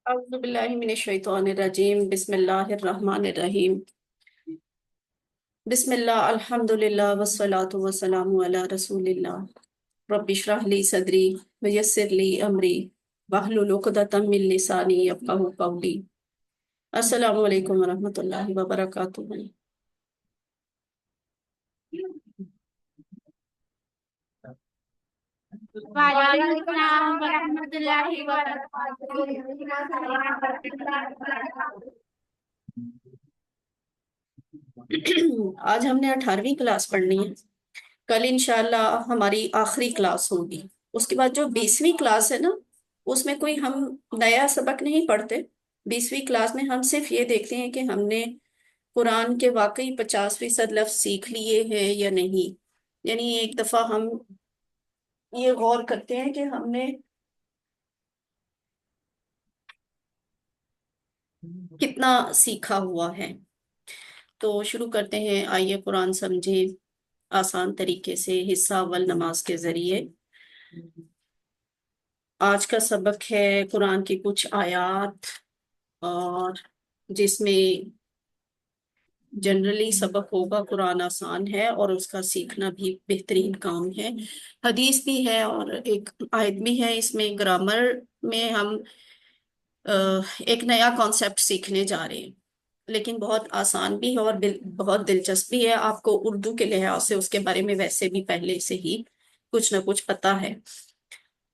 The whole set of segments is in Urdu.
أعوذ بالله من الشيطان الرجيم بسم الله الرحمن الرحيم بسم الله الحمد لله والصلاة والسلام على رسول الله رب اشرح لي صدري ويسر لي أمري واحلل عقدة من لساني يفقهوا قولي السلام علیکم ورحمۃ اللہ وبرکاتہ۔ وعلیکم السلام ورحمۃ اللہ وبرکاتہ۔ آج ہم نے 18ویں کلاس پڑھنی ہے۔ کل انشاءاللہ ہماری آخری کلاس ہوگی۔ اس کے بعد جو 20ویں کلاس ہے نا، اس میں کوئی ہم نیا سبق نہیں پڑھتے۔ 20ویں کلاس میں ہم صرف یہ دیکھتے ہیں کہ ہم نے قرآن کے واقعی 50% لفظ سیکھ لیے ہیں یا نہیں۔ یعنی ایک دفعہ ہم یہ غور کرتے ہیں کہ ہم نے کتنا سیکھا ہوا ہے۔ تو شروع کرتے ہیں، آئیے قرآن سمجھیں آسان طریقے سے، حصہ اول نماز کے ذریعے۔ آج کا سبق ہے قرآن کی کچھ آیات، اور جس میں جنرلی سبق ہوگا۔ قرآن آسان ہے اور اس کا سیکھنا بھی بہترین کام ہے۔ حدیث بھی ہے اور ایک آیت بھی ہے۔ اس میں گرامر میں ہم ایک نیا کانسیپٹ سیکھنے جا رہے ہیں، لیکن بہت آسان بھی ہے اور بہت دلچسپ بھی ہے۔ آپ کو اردو کے لحاظ سے اس کے بارے میں ویسے بھی پہلے سے ہی کچھ نہ کچھ پتا ہے۔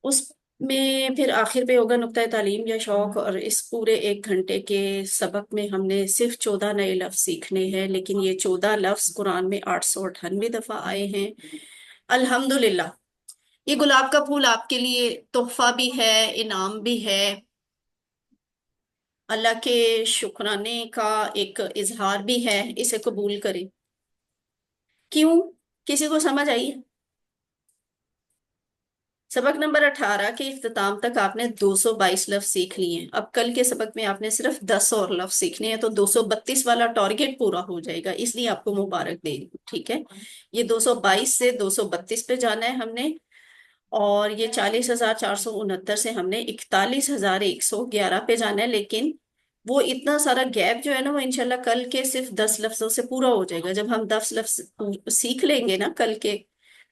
اس میں پھر آخر پہ ہوگا نقطۂ تعلیم یا شوق، اور اس پورے 1 گھنٹے کے سبق میں ہم نے صرف 14 نئے لفظ سیکھنے ہیں، لیکن یہ 14 لفظ قرآن میں 898 دفعہ آئے ہیں۔ الحمدللہ، یہ گلاب کا پھول آپ کے لیے تحفہ بھی ہے، انعام بھی ہے، اللہ کے شکرانے کا ایک اظہار بھی ہے۔ اسے قبول کریں۔ کیوں؟ کسی کو سمجھ آئی ہے؟ سبق نمبر 18 کے اختتام تک آپ نے 222 لفظ سیکھ لیے ہیں۔ اب کل کے سبق میں آپ نے صرف 10 اور لفظ سیکھنے ہیں، تو 232 والا ٹارگٹ پورا ہو جائے گا، اس لیے آپ کو مبارک دے دوں، ٹھیک ہے؟ یہ 222 سے 232 پہ جانا ہے ہم نے، اور یہ 40,469 سے ہم نے 41,111 پہ جانا ہے۔ لیکن وہ اتنا سارا گیپ جو ہے نا، وہ انشاءاللہ کل کے صرف 10 لفظوں سے پورا ہو جائے گا۔ جب ہم 10 لفظ سیکھ لیں گے نا کل کے،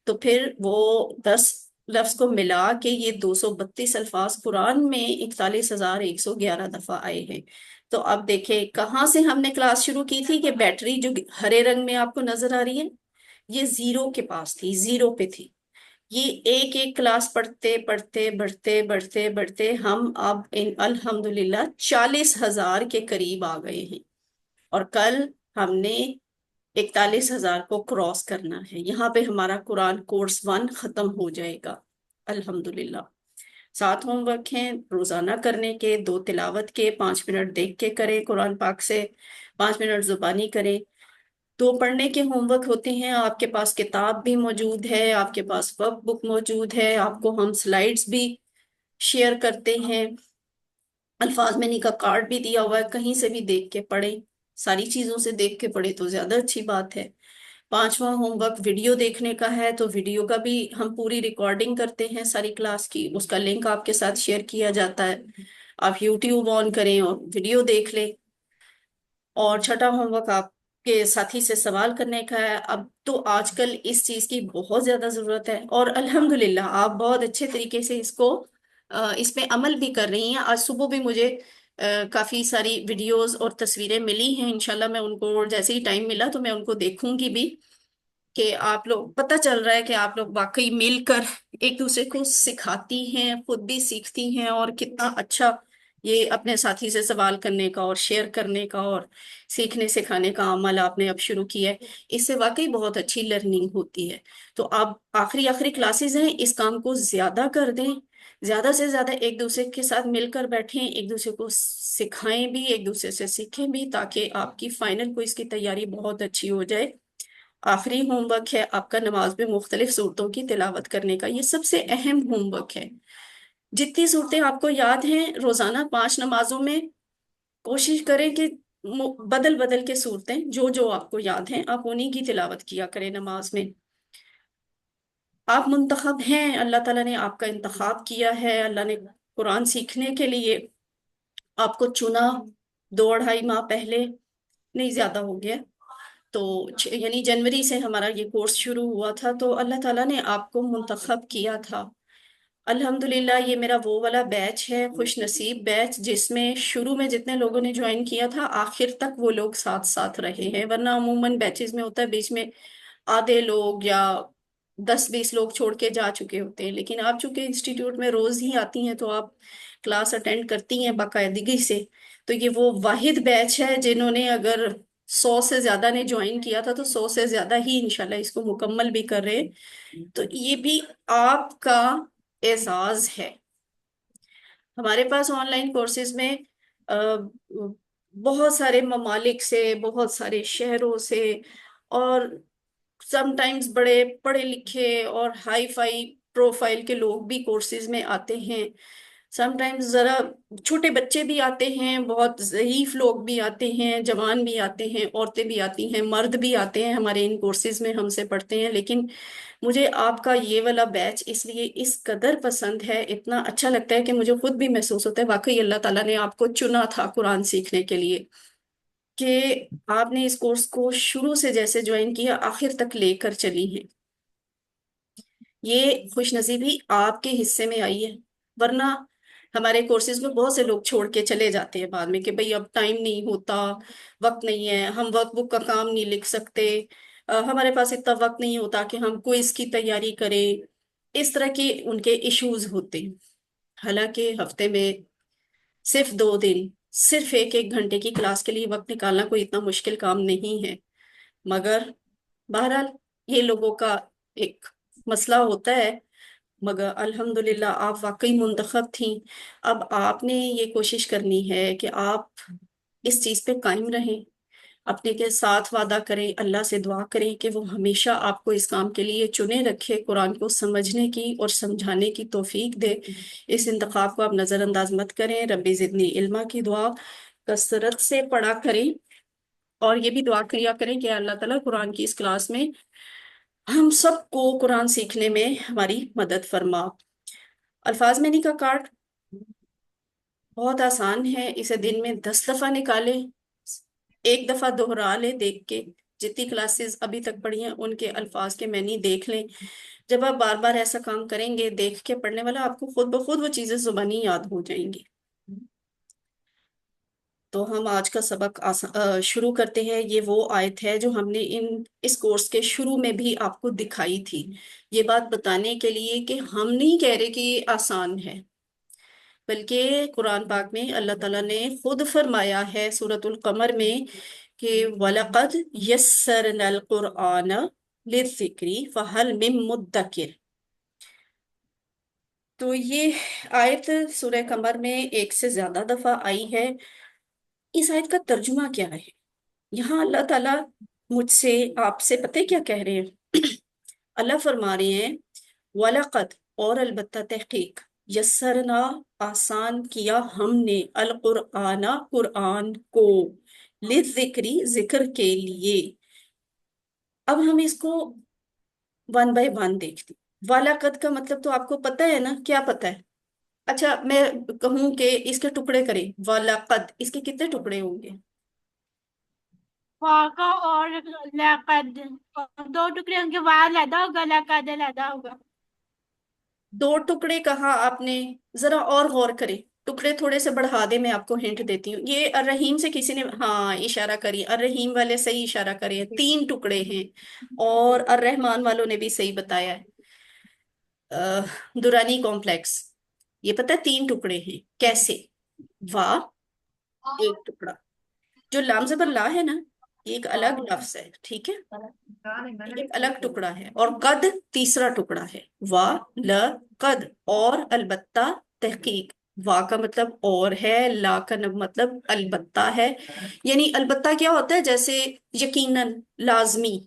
تو پھر وہ 10 لفظ کو ملا کے یہ 232 الفاظ قرآن میں 41,111 دفعہ آئے ہیں۔ تو اب دیکھیں کہاں سے ہم نے کلاس شروع کی تھی، کہ بیٹری جو ہرے رنگ میں آپ کو نظر آ رہی ہے، یہ 0 کے پاس تھی، 0 پہ تھی۔ یہ ایک ایک کلاس پڑھتے پڑھتے بڑھتے بڑھتے بڑھتے ہم اب الحمدللہ 40,000 کے قریب آ گئے ہیں، اور کل ہم نے 41,000 کو کراس کرنا ہے۔ یہاں پہ ہمارا قرآن کورس 1 ختم ہو جائے گا الحمدللہ۔ 7 ہوم ورک ہیں روزانہ کرنے کے، 2 تلاوت کے، 5 منٹ دیکھ کے کریں قرآن پاک سے، 5 منٹ زبانی کریں۔ 2 پڑھنے کے ہوم ورک ہوتے ہیں۔ آپ کے پاس کتاب بھی موجود ہے، آپ کے پاس ورک بک موجود ہے، آپ کو ہم سلائیڈز بھی شیئر کرتے ہیں، الفاظ میں کا کارڈ بھی دیا ہوا ہے، کہیں سے بھی دیکھ کے پڑھیں۔ ساری چیزوں سے دیکھ کے پڑھے تو زیادہ اچھی بات ہے۔ 5واں ہوم ورک ویڈیو دیکھنے کا ہے، تو ویڈیو کا بھی ہم پوری ریکارڈنگ کرتے ہیں ساری کلاس کی، اس کا لنک آپ کے ساتھ شیئر کیا جاتا ہے، آپ یوٹیوب آن کریں اور ویڈیو دیکھ لیں۔ اور 6واں ہوم ورک آپ کے ساتھی سے سوال کرنے کا ہے۔ اب تو آج کل اس چیز کی بہت زیادہ ضرورت ہے، اور الحمدللہ آپ بہت اچھے طریقے سے اس پہ عمل بھی کر رہی ہیں۔ آج صبح بھی مجھے کافی ساری ویڈیوز اور تصویریں ملی ہیں، انشاءاللہ میں ان کو جیسے ہی ٹائم ملا تو میں ان کو دیکھوں گی بھی، کہ آپ لوگ پتہ چل رہا ہے کہ آپ لوگ واقعی مل کر ایک دوسرے کو سکھاتی ہیں، خود بھی سیکھتی ہیں، اور کتنا اچھا یہ اپنے ساتھی سے سوال کرنے کا اور شیئر کرنے کا اور سیکھنے سکھانے کا عمل آپ نے اب شروع کیا ہے۔ اس سے واقعی بہت اچھی لرننگ ہوتی ہے۔ تو آپ آخری کلاسز ہیں، اس کام کو زیادہ کر دیں، زیادہ سے زیادہ ایک دوسرے کے ساتھ مل کر بیٹھیں، ایک دوسرے کو سکھائیں بھی، ایک دوسرے سے سیکھیں بھی، تاکہ آپ کی فائنل کوئز کی تیاری بہت اچھی ہو جائے۔ آخری ہوم ورک ہے آپ کا نماز میں مختلف صورتوں کی تلاوت کرنے کا، یہ سب سے اہم ہوم ورک ہے۔ جتنی صورتیں آپ کو یاد ہیں روزانہ 5 نمازوں میں کوشش کریں کہ بدل بدل کے صورتیں جو جو آپ کو یاد ہیں آپ انہی کی تلاوت کیا کریں نماز میں۔ آپ منتخب ہیں، اللہ تعالیٰ نے آپ کا انتخاب کیا ہے، اللہ نے قرآن سیکھنے کے لیے آپ کو چنا 2 ڈھائی ماہ پہلے، نہیں زیادہ ہو گیا، تو یعنی جنوری سے ہمارا یہ کورس شروع ہوا تھا، تو اللہ تعالیٰ نے آپ کو منتخب کیا تھا۔ الحمدللہ یہ میرا وہ والا بیچ ہے، خوش نصیب بیچ، جس میں شروع میں جتنے لوگوں نے جوائن کیا تھا آخر تک وہ لوگ ساتھ ساتھ رہے ہیں، ورنہ عموماً بیچز میں ہوتا ہے بیچ میں آدھے لوگ یا 10 20 لوگ چھوڑ کے جا چکے ہوتے ہیں، لیکن آپ چونکہ انسٹیٹیوٹ میں روز ہی آتی ہیں تو آپ کلاس اٹینڈ کرتی ہیں باقاعدگی سے، تو یہ وہ واحد بیچ ہے جنہوں نے اگر 100 سے زیادہ نے جوائن کیا تھا تو 100 سے زیادہ ہی انشاءاللہ اس کو مکمل بھی کر رہے ہیں۔ تو یہ بھی آپ کا اعزاز ہے۔ ہمارے پاس آن لائن کورسز میں آ، بہت سارے ممالک سے، بہت سارے شہروں سے، اور سم ٹائمز بڑے پڑھے لکھے اور ہائی فائی پروفائل کے لوگ بھی کورسز میں آتے ہیں، سم ٹائمز ذرا چھوٹے بچے بھی آتے ہیں، بہت ضعیف لوگ بھی آتے ہیں، جوان بھی آتے ہیں، عورتیں بھی آتی ہیں، مرد بھی آتے ہیں ہمارے ان کورسز میں ہم سے پڑھتے ہیں، لیکن مجھے آپ کا یہ والا بیچ اس لیے اس قدر پسند ہے، اتنا اچھا لگتا ہے کہ مجھے خود بھی محسوس ہوتا ہے واقعی اللہ تعالیٰ نے آپ کو چنا تھا قرآن سیکھنے کے لیے، کہ آپ نے اس کورس کو شروع سے جیسے جوائن کیا آخر تک لے کر چلی ہیں۔ یہ خوش نصیبی آپ کے حصے میں آئی ہے، ورنہ ہمارے کورسز میں بہت سے لوگ چھوڑ کے چلے جاتے ہیں بعد میں کہ بھئی اب ٹائم نہیں ہوتا، وقت نہیں ہے، ہم ورک بک کا کام نہیں لکھ سکتے، ہمارے پاس اتنا وقت نہیں ہوتا کہ ہم کوئز کی تیاری کریں، اس طرح کے ان کے ایشوز ہوتے ہیں۔ حالانکہ ہفتے میں صرف 2 دن، صرف ایک ایک گھنٹے کی کلاس کے لیے وقت نکالنا کوئی اتنا مشکل کام نہیں ہے، مگر بہرحال یہ لوگوں کا ایک مسئلہ ہوتا ہے، مگر الحمدللہ آپ واقعی منتخب تھیں۔ اب آپ نے یہ کوشش کرنی ہے کہ آپ اس چیز پہ قائم رہیں، اپنے کے ساتھ وعدہ کریں، اللہ سے دعا کریں کہ وہ ہمیشہ آپ کو اس کام کے لیے چنے رکھے، قرآن کو سمجھنے کی اور سمجھانے کی توفیق دے۔ اس انتخاب کو آپ نظر انداز مت کریں، ربی زدنی علما کی دعا کثرت سے پڑھا کریں، اور یہ بھی دعا کیا کریں کہ اللہ تعالیٰ قرآن کی اس کلاس میں ہم سب کو قرآن سیکھنے میں ہماری مدد فرما۔ الفاظ میں کا کارڈ بہت آسان ہے، اسے دن میں 10 دفعہ نکالیں، ایک دفعہ دوہرا لیں دیکھ کے، جتنی کلاسز ابھی تک پڑھی ہیں ان کے الفاظ کے معنی دیکھ لیں، جب آپ بار بار ایسا کام کریں گے دیکھ کے پڑھنے والا، آپ کو خود بخود وہ چیزیں زبانی یاد ہو جائیں گی۔ تو ہم آج کا سبق شروع کرتے ہیں۔ یہ وہ آیت ہے جو ہم نے اس کورس کے شروع میں بھی آپ کو دکھائی تھی، یہ بات بتانے کے لیے کہ ہم نہیں کہہ رہے کہ یہ آسان ہے، بلکہ قرآن پاک میں اللہ تعالیٰ نے خود فرمایا ہے سورۃ القمر میں کہ وَلَقَدْ يَسَّرْنَا الْقُرْآنَ لِلذِّكْرِ فَهَلْ مِن مُدَّكِرٍ۔ تو یہ آیت سورہ قمر میں ایک سے زیادہ دفعہ آئی ہے۔ اس آیت کا ترجمہ کیا ہے؟ یہاں اللہ تعالیٰ مجھ سے آپ سے پتہ کیا کہہ رہے ہیں؟ اللہ فرما رہے ہیں وَلَقَدْ، اور البتہ تحقیق، یسرنا، آسان کیا ہم نے، القرآن، قرآن کو، للذکری، ذکر کے لیے۔ اب ہم اس کو ون بائی ون دیکھتے ہیں۔ وَلَقَدْ کا مطلب تو آپ کو پتہ ہے نا، کیا پتہ ہے؟ اچھا میں کہوں کہ اس کے ٹکڑے کریں، وَلَقَدْ، اس کے کتنے ٹکڑے ہوں گے؟ واقع اور لقد، اور دو ٹکڑے ان کے بعد علیحدہ ہوگا، لقد علیحدہ ہوگا۔ 2 ٹکڑے کہا آپ نے، ذرا اور غور کریں، ٹکڑے تھوڑے سے بڑھا دے، میں آپ کو ہنٹ دیتی ہوں، یہ الرحیم سے کسی نے ہاں اشارہ کری، الرحیم والے صحیح اشارہ کرے، 3 ٹکڑے ہیں، اور الرحمان والوں نے بھی صحیح بتایا ہے۔ دورانی کمپلیکس، یہ پتہ ہے 3 ٹکڑے ہیں کیسے؟ واہ، ایک ٹکڑا، جو لام زبر لا ہے نا، یہ ایک الگ لفظ ہے، ٹھیک ہے، ایک الگ ٹکڑا ہے، اور قد تیسرا ٹکڑا ہے، وا ل قد، اور البتہ تحقیق، وا کا مطلب اور ہے، لا کا مطلب البتہ ہے، یعنی البتہ کیا ہوتا ہے؟ جیسے یقیناً، لازمی،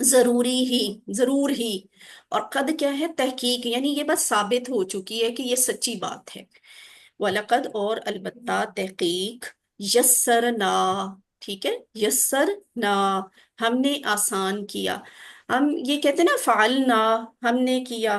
ضروری ہی، ضرور ہی، اور قد کیا ہے؟ تحقیق، یعنی یہ بات ثابت ہو چکی ہے کہ یہ سچی بات ہے۔ وَلَقَدْ، اور البتہ تحقیق، یسرنا، ٹھیک ہے، یسرنا، ہم نے آسان کیا، ہم یہ کہتے ہیں نا فعلنا، ہم نے کیا،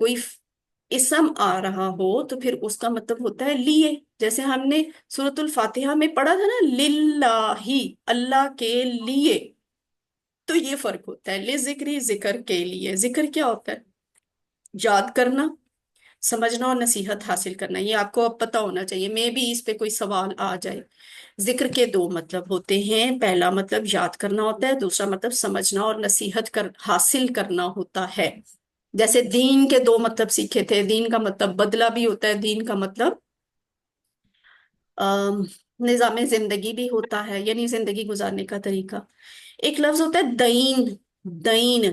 کوئی اسم آ رہا ہو تو پھر اس کا مطلب ہوتا ہے لیے، جیسے ہم نے سورۃ الفاتحہ میں پڑھا تھا نا، للہ، اللہ کے لیے، تو یہ فرق ہوتا ہے، لذکری، ذکر کے لیے۔ ذکر کیا ہوتا ہے؟ یاد کرنا، سمجھنا اور نصیحت حاصل کرنا، یہ آپ کو اب پتہ ہونا چاہیے، میں بھی اس پہ کوئی سوال آ جائے۔ ذکر کے دو مطلب ہوتے ہیں، پہلا مطلب یاد کرنا ہوتا ہے، دوسرا مطلب سمجھنا اور نصیحت حاصل کرنا ہوتا ہے۔ جیسے دین کے دو مطلب سیکھے تھے، دین کا مطلب بدلہ بھی ہوتا ہے، دین کا مطلب آم، نظام زندگی بھی ہوتا ہے، یعنی زندگی گزارنے کا طریقہ۔ ایک لفظ ہوتا ہے دین، دین،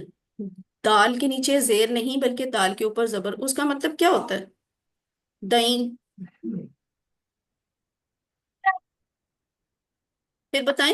دال کے نیچے زیر نہیں بلکہ دال کے اوپر زبر، اس کا مطلب کیا ہوتا ہے؟ دین، پھر بتائیں۔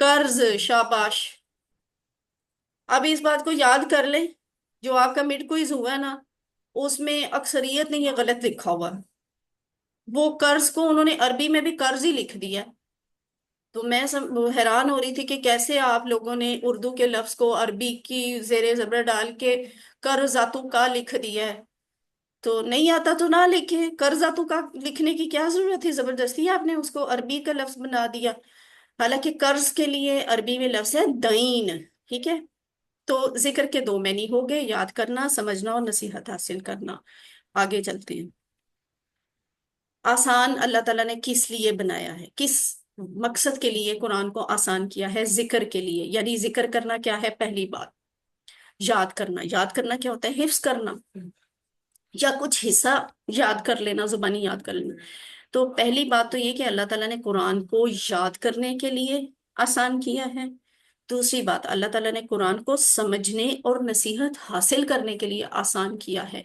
قرض، شاباش۔ اب اس بات کو یاد کر لیں، جو آپ کا مڈ کوئز ہوا ہے نا، اس میں اکثریت نے یہ غلط لکھا ہوا ہے، وہ قرض کو انہوں نے عربی میں بھی قرض ہی لکھ دیا ہے۔ تو میں حیران ہو رہی تھی کہ کیسے آپ لوگوں نے اردو کے لفظ کو عربی کی زیر زبر ڈال کے قرضاتو کا لکھ دیا ہے۔ تو نہیں آتا تو نہ لکھے، قرضاتو کا لکھنے کی کیا ضرورت ہے، زبردستی آپ نے اس کو عربی کا لفظ بنا دیا، حالانکہ قرض کے لیے عربی میں لفظ ہے دین، ٹھیک ہے؟ تو ذکر کے دو معنی ہو گئے، یاد کرنا، سمجھنا اور نصیحت حاصل کرنا۔ آگے چلتے ہیں۔ آسان اللہ تعالیٰ نے کس لیے بنایا ہے، کس مقصد کے لیے قرآن کو آسان کیا ہے؟ ذکر کے لیے، یعنی ذکر کرنا کیا ہے؟ پہلی بات یاد کرنا۔ یاد کرنا کیا ہوتا ہے؟ حفظ کرنا، یا کچھ حصہ یاد کر لینا، زبانی یاد کر لینا۔ تو پہلی بات تو یہ کہ اللہ تعالیٰ نے قرآن کو یاد کرنے کے لیے آسان کیا ہے۔ دوسری بات، اللہ تعالیٰ نے قرآن کو سمجھنے اور نصیحت حاصل کرنے کے لیے آسان کیا ہے۔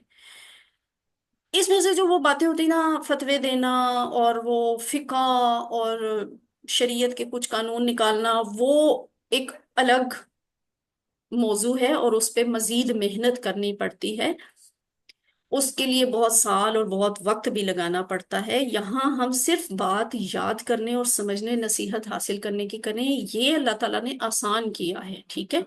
اس میں سے جو وہ باتیں ہوتی نا، فتوے دینا اور وہ فقہ اور شریعت کے کچھ قانون نکالنا، وہ ایک الگ موضوع ہے اور اس پہ مزید محنت کرنی پڑتی ہے، اس کے لیے بہت سال اور بہت وقت بھی لگانا پڑتا ہے۔ یہاں ہم صرف بات یاد کرنے اور سمجھنے، نصیحت حاصل کرنے کی کریں، یہ اللہ تعالیٰ نے آسان کیا ہے، ٹھیک ہے؟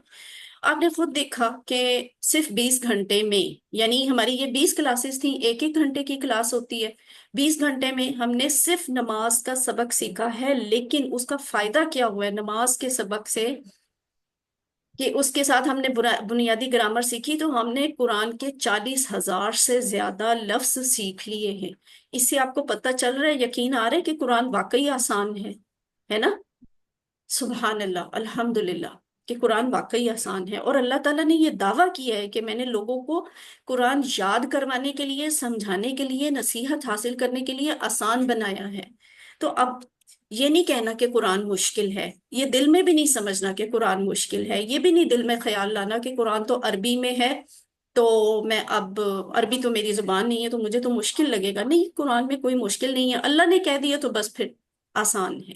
آپ نے خود دیکھا کہ صرف 20 گھنٹے میں، یعنی ہماری یہ 20 کلاسز تھیں، ایک ایک گھنٹے کی کلاس ہوتی ہے، 20 گھنٹے میں ہم نے صرف نماز کا سبق سیکھا ہے، لیکن اس کا فائدہ کیا ہوا ہے نماز کے سبق سے؟ کہ اس کے ساتھ ہم نے بنیادی گرامر سیکھی، تو ہم نے قرآن کے 40,000 سے زیادہ لفظ سیکھ لیے ہیں۔ اس سے آپ کو پتہ چل رہا ہے، یقین آ رہا ہے کہ قرآن واقعی آسان ہے نا؟ سبحان اللہ، الحمدللہ، کہ قرآن واقعی آسان ہے، اور اللہ تعالیٰ نے یہ دعویٰ کیا ہے کہ میں نے لوگوں کو قرآن یاد کروانے کے لیے، سمجھانے کے لیے، نصیحت حاصل کرنے کے لیے آسان بنایا ہے۔ تو اب یہ نہیں کہنا کہ قرآن مشکل ہے، یہ دل میں بھی نہیں سمجھنا کہ قرآن مشکل ہے، یہ بھی نہیں دل میں خیال لانا کہ قرآن تو عربی میں ہے، تو میں اب عربی تو میری زبان نہیں ہے تو مجھے تو مشکل لگے گا۔ نہیں، قرآن میں کوئی مشکل نہیں ہے، اللہ نے کہہ دیا تو بس پھر آسان ہے۔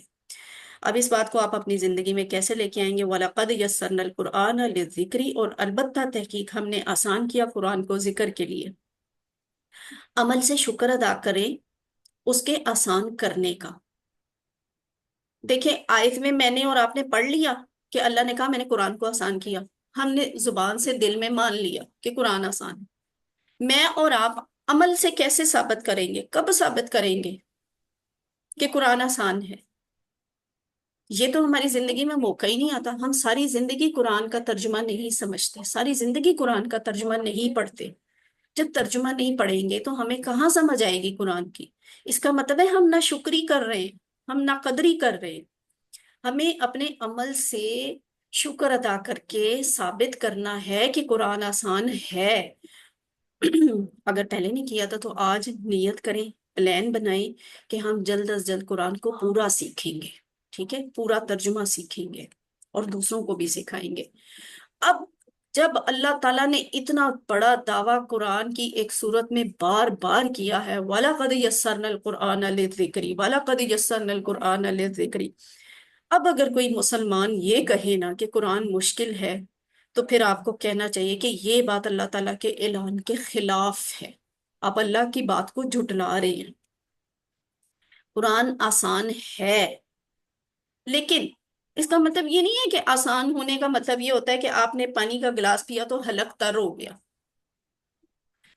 اب اس بات کو آپ اپنی زندگی میں کیسے لے کے آئیں گے؟ وَلَقَدْ يَسَّرْنَا الْقُرْآنَ لِلذِّكْرِ، اور البتہ تحقیق ہم نے آسان کیا قرآن کو ذکر کے لیے۔ عمل سے شکر ادا کریں اس کے آسان کرنے کا۔ دیکھیں، آیت میں میں نے اور آپ نے پڑھ لیا کہ اللہ نے کہا میں نے قرآن کو آسان کیا، ہم نے زبان سے دل میں مان لیا کہ قرآن آسان ہے۔ میں اور آپ عمل سے کیسے ثابت کریں گے، کب ثابت کریں گے کہ قرآن آسان ہے؟ یہ تو ہماری زندگی میں موقع ہی نہیں آتا، ہم ساری زندگی قرآن کا ترجمہ نہیں سمجھتے، ساری زندگی قرآن کا ترجمہ نہیں پڑھتے۔ جب ترجمہ نہیں پڑھیں گے تو ہمیں کہاں سمجھ آئے گی قرآن کی؟ اس کا مطلب ہے ہم نہ شکری کر رہے ہیں، ہم نہ قدری کر رہے ہیں۔ ہمیں اپنے عمل سے شکر ادا کر کے ثابت کرنا ہے کہ قرآن آسان ہے۔ اگر پہلے نہیں کیا تھا تو آج نیت کریں، پلان بنائیں کہ ہم جلد از جلد قرآن کو پورا سیکھیں گے، ٹھیک ہے؟ پورا ترجمہ سیکھیں گے اور دوسروں کو بھی سکھائیں گے۔ اب جب اللہ تعالیٰ نے اتنا بڑا دعویٰ قرآن کی ایک صورت میں بار بار کیا ہے، وَلَقَدْ يَسَّرْنَا الْقُرْآنَ لِلذِّكْرِ وَلَقَدْ يَسَّرْنَا الْقُرْآنَ لِلذِّكْرِ، اب اگر کوئی مسلمان یہ کہے نا کہ قرآن مشکل ہے، تو پھر آپ کو کہنا چاہیے کہ یہ بات اللہ تعالیٰ کے اعلان کے خلاف ہے، آپ اللہ کی بات کو جھٹلا رہے ہیں۔ قرآن آسان ہے، لیکن اس کا مطلب یہ نہیں ہے کہ آسان ہونے کا مطلب یہ ہوتا ہے کہ آپ نے پانی کا گلاس پیا تو حلق تر ہو گیا.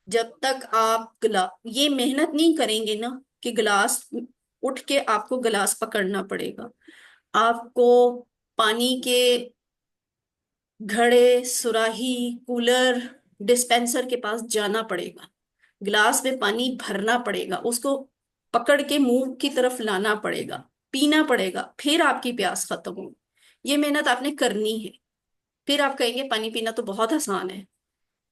جب تک آپ یہ محنت نہیں کریں گے نا کہ گلاس اٹھ کے آپ کو گلاس پکڑنا پڑے گا، آپ کو پانی کے گھڑے، سراہی، کولر، ڈسپینسر کے پاس جانا پڑے گا، گلاس میں پانی بھرنا پڑے گا، اس کو پکڑ کے منہ کی طرف لانا پڑے گا، پینا پڑے گا، پھر آپ کی پیاس ختم ہو. یہ محنت آپ نے کرنی ہے. پھر آپ کہیں گے پانی پینا تو بہت آسان ہے.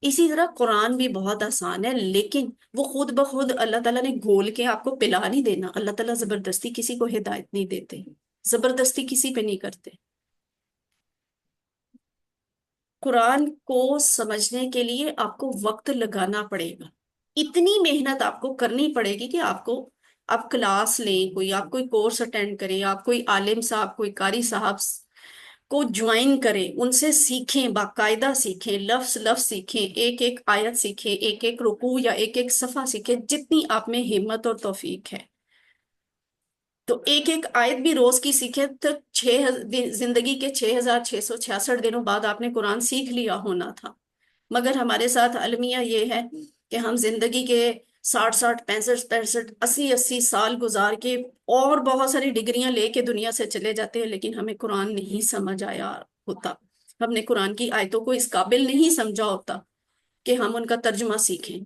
اسی طرح قرآن بھی بہت آسان ہے، لیکن وہ خود بخود اللہ تعالیٰ نے گھول کے آپ کو پلا نہیں دینا. اللہ تعالیٰ زبردستی کسی کو ہدایت نہیں دیتے، زبردستی کسی پہ نہیں کرتے. قرآن کو سمجھنے کے لیے آپ کو وقت لگانا پڑے گا. اتنی محنت آپ کو کرنی پڑے گی کہ آپ کلاس لیں، آپ کوئی کورس اٹینڈ کریں، آپ کوئی عالم صاحب، کوئی قاری صاحب کو جوائن کریں، ان سے سیکھیں، باقاعدہ سیکھیں، لفظ لفظ سیکھیں، ایک ایک آیت سیکھیں، ایک ایک رکوع یا ایک ایک صفحہ سیکھیں، جتنی آپ میں ہمت اور توفیق ہے. تو ایک ایک آیت بھی روز کی سیکھیں تو زندگی کے 6666 دنوں بعد آپ نے قرآن سیکھ لیا ہونا تھا. مگر ہمارے ساتھ المیہ یہ ہے کہ ہم زندگی کے 60 60 65 65 80 80 سال گزار کے اور بہت ساری ڈگریاں لے کے دنیا سے چلے جاتے ہیں، لیکن ہمیں قرآن نہیں سمجھ آیا ہوتا. ہم نے قرآن کی آیتوں کو اس قابل نہیں سمجھا ہوتا کہ ہم ان کا ترجمہ سیکھیں.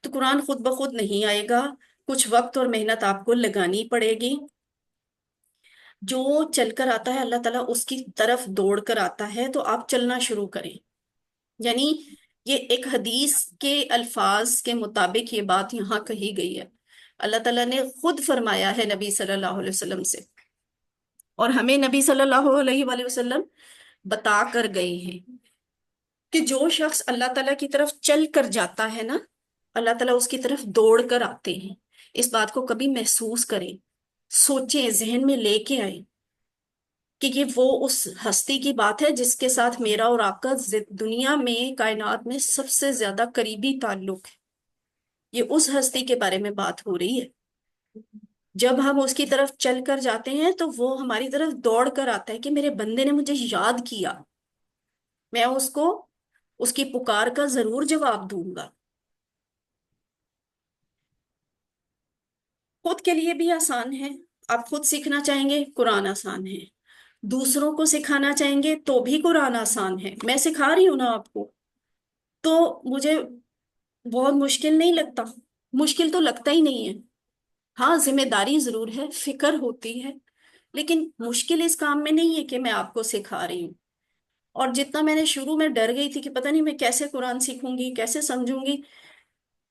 تو قرآن خود بخود نہیں آئے گا، کچھ وقت اور محنت آپ کو لگانی پڑے گی. جو چل کر آتا ہے اللہ تعالیٰ اس کی طرف دوڑ کر آتا ہے، تو آپ چلنا شروع کریں. یعنی یہ ایک حدیث کے الفاظ کے مطابق یہ بات یہاں کہی گئی ہے. اللہ تعالیٰ نے خود فرمایا ہے نبی صلی اللہ علیہ وسلم سے، اور ہمیں نبی صلی اللہ علیہ وآلہ وسلم بتا کر گئے ہیں کہ جو شخص اللہ تعالیٰ کی طرف چل کر جاتا ہے نا، اللہ تعالیٰ اس کی طرف دوڑ کر آتے ہیں. اس بات کو کبھی محسوس کریں، سوچیں، ذہن میں لے کے آئیں کہ یہ وہ اس ہستی کی بات ہے جس کے ساتھ میرا اور آپ کا دنیا میں، کائنات میں سب سے زیادہ قریبی تعلق ہے. یہ اس ہستی کے بارے میں بات ہو رہی ہے. جب ہم اس کی طرف چل کر جاتے ہیں تو وہ ہماری طرف دوڑ کر آتا ہے کہ میرے بندے نے مجھے یاد کیا، میں اس کو اس کی پکار کا ضرور جواب دوں گا. خود کے لیے بھی آسان ہے، آپ خود سیکھنا چاہیں گے قرآن آسان ہے، دوسروں کو سکھانا چاہیں گے تو بھی قرآن آسان ہے. میں سکھا رہی ہوں نا آپ کو، تو مجھے بہت مشکل نہیں لگتا، مشکل تو لگتا ہی نہیں ہے. ہاں ذمہ داری ضرور ہے، فکر ہوتی ہے، لیکن مشکل اس کام میں نہیں ہے کہ میں آپ کو سکھا رہی ہوں. اور جتنا میں نے شروع میں ڈر گئی تھی کہ پتہ نہیں میں کیسے قرآن سیکھوں گی، کیسے سمجھوں گی،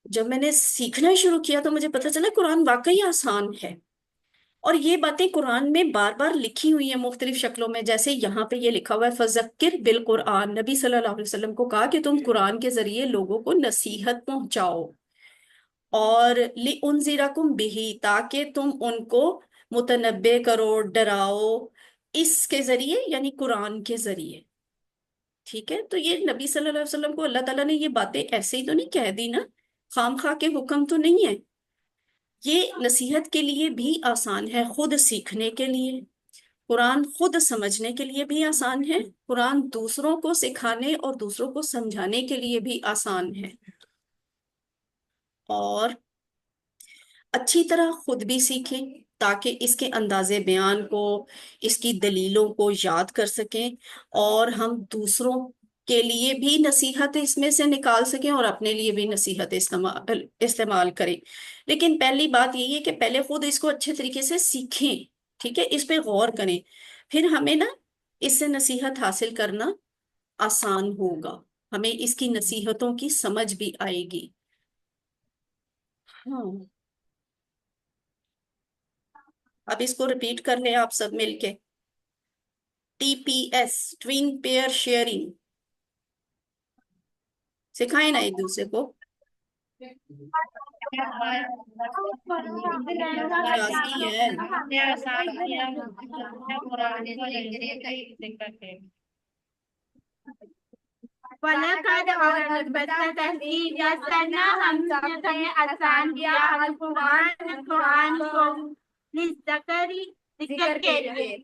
جب میں نے سیکھنا شروع کیا تو مجھے پتہ چلا قرآن واقعی آسان ہے. اور یہ باتیں قرآن میں بار بار لکھی ہوئی ہیں مختلف شکلوں میں. جیسے یہاں پہ یہ لکھا ہوا ہے فذکر بالقرآن، نبی صلی اللہ علیہ وسلم کو کہا کہ تم قرآن کے ذریعے لوگوں کو نصیحت پہنچاؤ، اور لِأُنذِرَكُمْ بِهِ، تاکہ تم ان کو متنبع کرو، ڈراؤ اس کے ذریعے، یعنی قرآن کے ذریعے. ٹھیک ہے، تو یہ نبی صلی اللہ علیہ وسلم کو اللہ تعالیٰ نے یہ باتیں ایسے ہی تو نہیں کہہ دی نا، خام خواہ کے حکم تو نہیں ہے. یہ نصیحت کے لیے بھی آسان ہے، خود سیکھنے کے لیے. قرآن خود سمجھنے کے لیے بھی آسان ہے، قرآن دوسروں کو سکھانے اور دوسروں کو سمجھانے کے لیے بھی آسان ہے. اور اچھی طرح خود بھی سیکھیں تاکہ اس کے انداز بیان کو، اس کی دلیلوں کو یاد کر سکیں، اور ہم دوسروں کے لیے بھی نصیحت اس میں سے نکال سکیں اور اپنے لیے بھی نصیحت استعمال کریں. لیکن پہلی بات یہی ہے کہ پہلے خود اس کو اچھے طریقے سے سیکھیں. ٹھیک ہے، اس پہ غور کریں، پھر ہمیں نا اس سے نصیحت حاصل کرنا آسان ہوگا، ہمیں اس کی نصیحتوں کی سمجھ بھی آئے گی. ہاں، اب اس کو ریپیٹ کر لیں آپ سب مل کے. TPS، ٹوین پیئر شیئرنگ، سکھائیں نا ایک دوسرے کو. راضی ہے. وَلَقَدْ اور البتہ تحقیق یسرنا ہم نے آسان کیا القرآن کو للذکر ذکر کے لیے.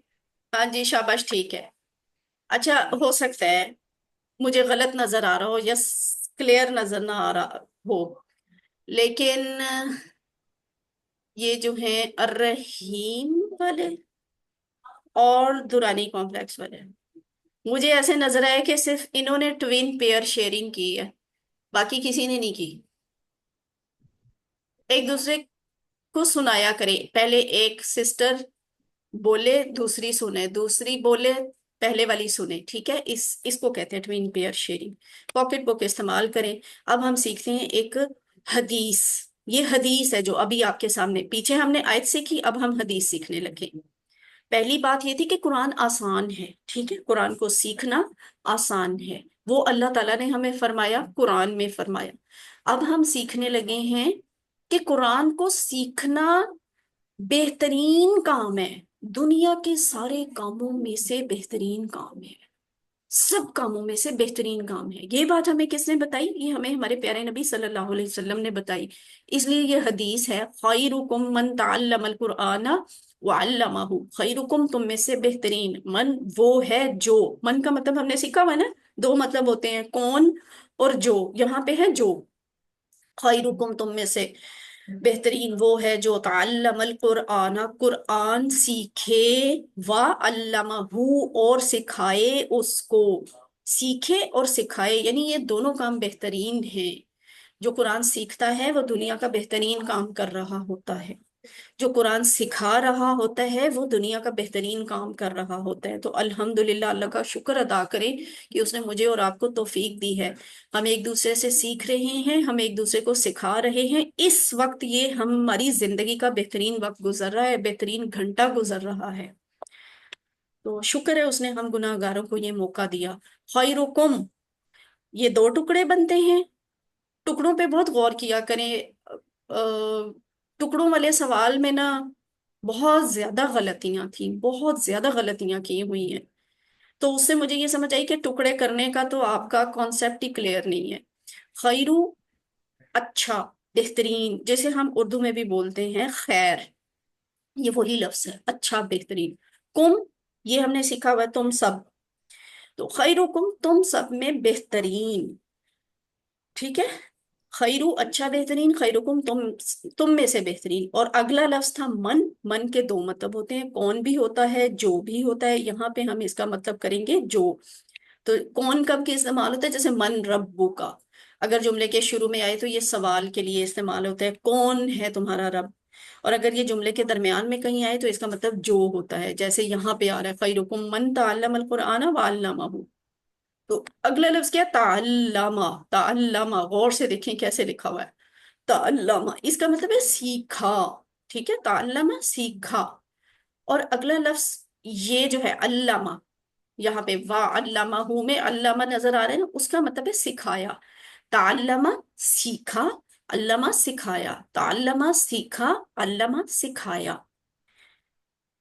ہاں جی شاباش، ٹھیک ہے. اچھا، ہو سکتا ہے مجھے غلط نظر آ رہا ہو یا کلیئر نظر نہ آ رہا ہو، لیکن یہ جو ہیں الرحیم والے اور دورانی کمپلیکس والے، مجھے ایسے نظر آیا کہ صرف انہوں نے ٹوین پیئر شیئرنگ کی ہے، باقی کسی نے نہیں کی. ایک دوسرے کو سنایا کرے، پہلے ایک سسٹر بولے دوسری سنے، دوسری بولے پہلے والی سنے، ٹھیک ہے. اس کو کہتے ہیں ٹوین پیئر شیئرنگ. پاکٹ بک استعمال کریں. اب ہم سیکھتے ہیں ایک حدیث. یہ حدیث ہے جو ابھی آپ کے سامنے، پیچھے ہم نے آیت سیکھی، اب ہم حدیث سیکھنے لگے. پہلی بات یہ تھی کہ قرآن آسان ہے، ٹھیک ہے، قرآن کو سیکھنا آسان ہے، وہ اللہ تعالیٰ نے ہمیں فرمایا، قرآن میں فرمایا. اب ہم سیکھنے لگے ہیں کہ قرآن کو سیکھنا بہترین کام ہے، دنیا کے سارے کاموں میں سے بہترین کام ہے، سب کاموں میں سے بہترین کام ہے. یہ بات ہمیں کس نے بتائی؟ یہ ہمیں ہمارے پیارے نبی صلی اللہ علیہ وسلم نے بتائی. اس لیے یہ حدیث ہے، خیرکم من تعلم القرآن وعلمہ. خیرکم، تم میں سے بہترین، من وہ ہے جو، من کا مطلب ہم نے سیکھا ہوا ہے نا، دو مطلب ہوتے ہیں، کون اور جو. یہاں پہ ہے جو. خیرکم، تم میں سے بہترین وہ ہے جو تعلم القرآن، قرآن سیکھے، وعلمہ، اور سکھائے اس کو. سیکھے اور سکھائے یعنی یہ دونوں کام بہترین ہیں. جو قرآن سیکھتا ہے وہ دنیا کا بہترین کام کر رہا ہوتا ہے، جو قرآن سکھا رہا ہوتا ہے وہ دنیا کا بہترین کام کر رہا ہوتا ہے. تو الحمدللہ، اللہ کا شکر ادا کریں کہ اس نے مجھے اور آپ کو توفیق دی ہے. ہم ایک دوسرے سے سیکھ رہے ہیں، ہم ایک دوسرے کو سکھا رہے ہیں. اس وقت یہ ہماری زندگی کا بہترین وقت گزر رہا ہے، بہترین گھنٹہ گزر رہا ہے. تو شکر ہے اس نے ہم گناہ گاروں کو یہ موقع دیا. خیرکم، یہ دو ٹکڑے بنتے ہیں. ٹکڑوں پہ بہت غور کیا کریں. ٹکڑوں والے سوال میں نا بہت زیادہ غلطیاں تھیں، بہت زیادہ غلطیاں کی ہوئی ہیں. تو اس سے مجھے یہ سمجھ آئی کہ ٹکڑے کرنے کا تو آپ کا کانسیپٹ ہی کلیئر نہیں ہے. خیرو، اچھا، بہترین، جیسے ہم اردو میں بھی بولتے ہیں خیر، یہ وہی لفظ ہے، اچھا، بہترین. کم، یہ ہم نے سیکھا ہوا ہے، تم سب. تو خیرکم، تم سب میں بہترین، ٹھیک ہے. خیرو، اچھا، بہترین، خیرکم، تم میں سے بہترین. اور اگلا لفظ تھا من. من کے دو مطلب ہوتے ہیں، کون بھی ہوتا ہے، جو بھی ہوتا ہے. یہاں پہ ہم اس کا مطلب کریں گے جو. تو کون کب کے استعمال ہوتا ہے؟ جیسے من ربو کا، اگر جملے کے شروع میں آئے تو یہ سوال کے لیے استعمال ہوتا ہے، کون ہے تمہارا رب. اور اگر یہ جملے کے درمیان میں کہیں آئے تو اس کا مطلب جو ہوتا ہے، جیسے یہاں پہ آ رہا ہے خیرکم من تعلم القرآن وعلمہ. تو اگلا لفظ کیا؟ تعلمہ. تعلمہ، غور سے دیکھیں کیسے لکھا ہوا ہے. تعلمہ، اس کا مطلب ہے سیکھا، ٹھیک ہے، تعلمہ، سیکھا. اور اگلا لفظ یہ جو ہے علامہ، یہاں پہ علامہ میں علامہ نظر آ رہا ہے نا، اس کا مطلب ہے سکھایا. تعلمہ، سیکھا، علامہ، سکھایا. تعلمہ، سیکھا، علامہ، سکھایا.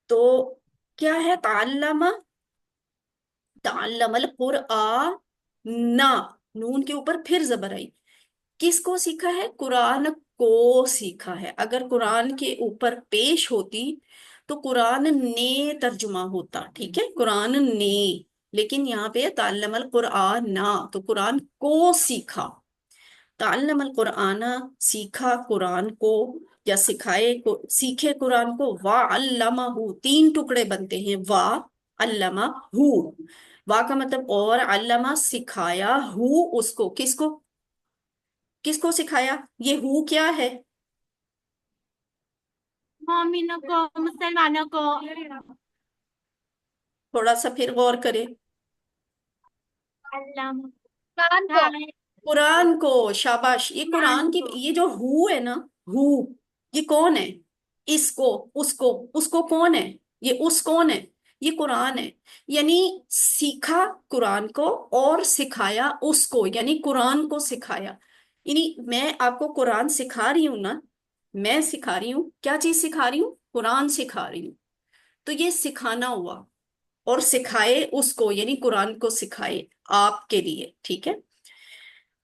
تو کیا ہے تعلمہ؟ تعلم القرآن، نون کے اوپر پھر زبر آئی. کس کو سیکھا ہے؟ قرآن کو سیکھا ہے. اگر قرآن کے اوپر پیش ہوتی تو قرآن نے ترجمہ ہوتا، ٹھیک ہے، قرآن نے. لیکن یہاں پہ تعلم القرآن، تو قرآن کو سیکھا. تعلم القرآن، سیکھا قرآن کو، یا سکھائے کو، سیکھے قرآن کو. وعلمہ، تین ٹکڑے بنتے ہیں، وعلمہ. وا کا مطلب اور، علامہ، سکھایا، اس کو. کس کو؟ کس کو سکھایا؟ یہ کیا ہے؟ مومنوں کو، مسلمانوں کو. تھوڑا سا پھر غور کرے. علامہ. قرآن کو. قرآن کو، شاباش. یہ قرآن کی، یہ جو ہے نا، ہو، یہ کون ہے؟ اس کو، اس کو کون ہے؟ یہ اس کون ہے؟ یہ قرآن ہے. یعنی سیکھا قرآن کو اور سکھایا اس کو، یعنی قرآن کو سکھایا. یعنی میں آپ کو قرآن سکھا رہی ہوں نا، میں سکھا رہی ہوں، کیا چیز سکھا رہی ہوں؟ قرآن سکھا رہی ہوں. تو یہ سکھانا ہوا. اور سکھائے اس کو، یعنی قرآن کو سکھائے آپ کے لیے، ٹھیک ہے.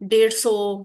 150,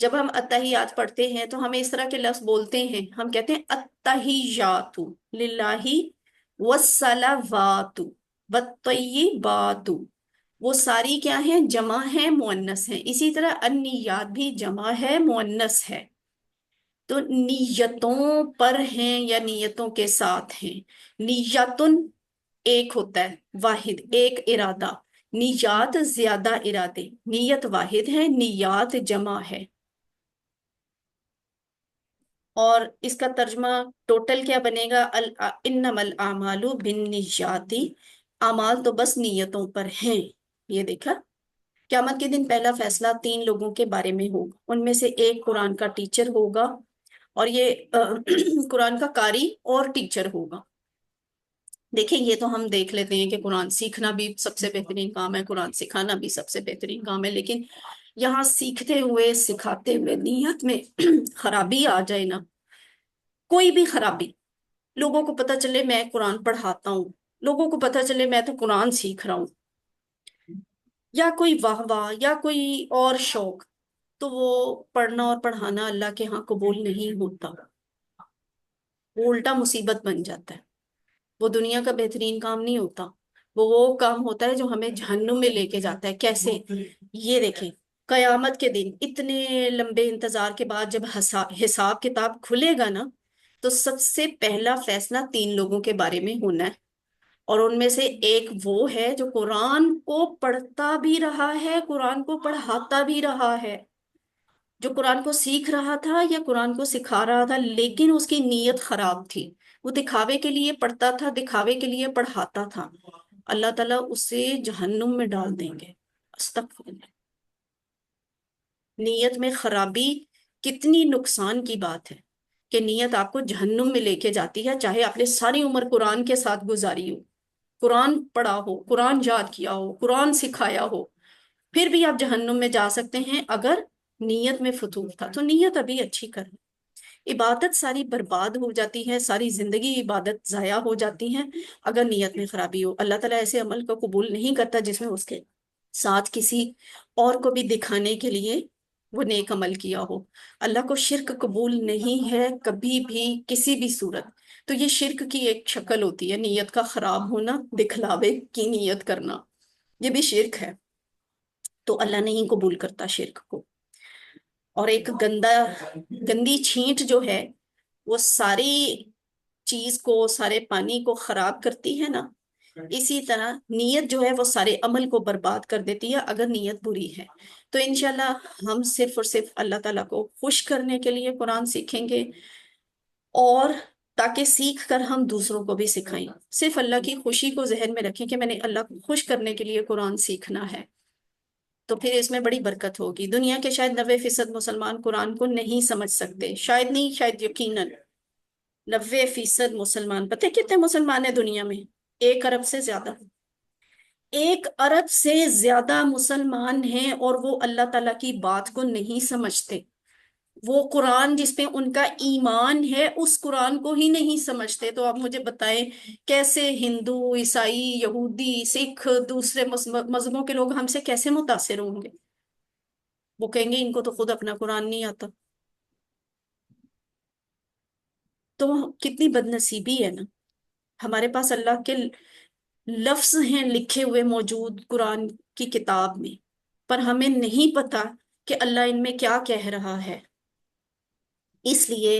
جب ہم اتحیات پڑھتے ہیں تو ہمیں اس طرح کے لفظ بولتے ہیں، ہم کہتے ہیں اتحیات للہ والصلوات والطیبات، وہ ساری کیا ہیں؟ جمع ہے، مؤنث ہیں۔ اسی طرح النیات بھی جمع ہے، مؤنث ہے۔ تو نیتوں پر ہیں یا نیتوں کے ساتھ ہیں؟ نیتن ایک ہوتا ہے، واحد، ایک ارادہ۔ نیات زیادہ ارادے، نیت واحد ہے، نیات جمع ہے۔ اور اس کا ترجمہ ٹوٹل کیا بنے گا؟ انما الاعمال بالنیات، اعمال تو بس نیتوں پر ہیں۔ یہ دیکھا، قیامت کے دن پہلا فیصلہ 3 لوگوں کے بارے میں ہوگا، ان میں سے ایک قرآن کا ٹیچر ہوگا، اور یہ قرآن کا قاری اور ٹیچر ہوگا۔ دیکھیں، یہ تو ہم دیکھ لیتے ہیں کہ قرآن سیکھنا بھی سب سے بہترین کام ہے، قرآن سکھانا بھی سب سے بہترین کام ہے، لیکن یہاں سیکھتے ہوئے سکھاتے ہوئے نیت میں خرابی آ جائے نا، کوئی بھی خرابی، لوگوں کو پتہ چلے میں قرآن پڑھاتا ہوں، لوگوں کو پتہ چلے میں تو قرآن سیکھ رہا ہوں، یا کوئی واہ واہ یا کوئی اور شوق، تو وہ پڑھنا اور پڑھانا اللہ کے ہاں قبول نہیں ہوتا، وہ الٹا مصیبت بن جاتا ہے، وہ دنیا کا بہترین کام نہیں ہوتا، وہ کام ہوتا ہے جو ہمیں جہنم میں لے کے جاتا ہے۔ کیسے؟ یہ دیکھیں، قیامت کے دن اتنے لمبے انتظار کے بعد جب حساب کتاب کھلے گا نا، تو سب سے پہلا فیصلہ 3 لوگوں کے بارے میں ہونا ہے، اور ان میں سے ایک وہ ہے جو قرآن کو پڑھتا بھی رہا ہے، قرآن کو پڑھاتا بھی رہا ہے، جو قرآن کو سیکھ رہا تھا یا قرآن کو سکھا رہا تھا، لیکن اس کی نیت خراب تھی، وہ دکھاوے کے لیے پڑھتا تھا، دکھاوے کے لیے پڑھاتا تھا، اللہ تعالیٰ اسے جہنم میں ڈال دیں گے۔ استغفر اللہ۔ نیت میں خرابی کتنی نقصان کی بات ہے، کہ نیت آپ کو جہنم میں لے کے جاتی ہے، چاہے آپ نے ساری عمر قرآن کے ساتھ گزاری ہو، قرآن پڑھا ہو، قرآن یاد کیا ہو، قرآن سکھایا ہو، پھر بھی آپ جہنم میں جا سکتے ہیں اگر نیت میں فتور تھا۔ تو نیت ابھی اچھی کریں، عبادت ساری برباد ہو جاتی ہے، ساری زندگی عبادت ضائع ہو جاتی ہے اگر نیت میں خرابی ہو۔ اللہ تعالیٰ ایسے عمل کو قبول نہیں کرتا جس میں اس کے ساتھ کسی اور کو بھی دکھانے کے لیے وہ نیک عمل کیا ہو۔ اللہ کو شرک قبول نہیں ہے کبھی بھی، کسی بھی صورت۔ تو یہ شرک کی ایک شکل ہوتی ہے، نیت کا خراب ہونا، دکھلاوے کی نیت کرنا، یہ بھی شرک ہے، تو اللہ نہیں قبول کرتا شرک کو۔ اور ایک گندی چھینٹ جو ہے وہ ساری چیز کو، سارے پانی کو خراب کرتی ہے نا، اسی طرح نیت جو ہے وہ سارے عمل کو برباد کر دیتی ہے اگر نیت بری ہے۔ تو انشاءاللہ ہم صرف اور صرف اللہ تعالیٰ کو خوش کرنے کے لیے قرآن سیکھیں گے، اور تاکہ سیکھ کر ہم دوسروں کو بھی سکھائیں۔ صرف اللہ کی خوشی کو ذہن میں رکھیں کہ میں نے اللہ کو خوش کرنے کے لیے قرآن سیکھنا ہے، تو پھر اس میں بڑی برکت ہوگی۔ دنیا کے شاید 90% مسلمان قرآن کو نہیں سمجھ سکتے، شاید نہیں، شاید یقیناً 90% مسلمان۔ پتہ ہے کتنے مسلمان ہیں دنیا میں؟ 1 ارب سے زیادہ، 1 ارب سے زیادہ مسلمان ہیں، اور وہ اللہ تعالیٰ کی بات کو نہیں سمجھتے، وہ قرآن جس پہ ان کا ایمان ہے اس قرآن کو ہی نہیں سمجھتے۔ تو آپ مجھے بتائیں کیسے ہندو، عیسائی، یہودی، سکھ، دوسرے مذہبوں کے لوگ ہم سے کیسے متاثر ہوں گے؟ وہ کہیں گے ان کو تو خود اپنا قرآن نہیں آتا۔ تو کتنی بد نصیبی ہے نا، ہمارے پاس اللہ کے لفظ ہیں لکھے ہوئے موجود قرآن کی کتاب میں، پر ہمیں نہیں پتا کہ اللہ ان میں کیا کہہ رہا ہے۔ اس لیے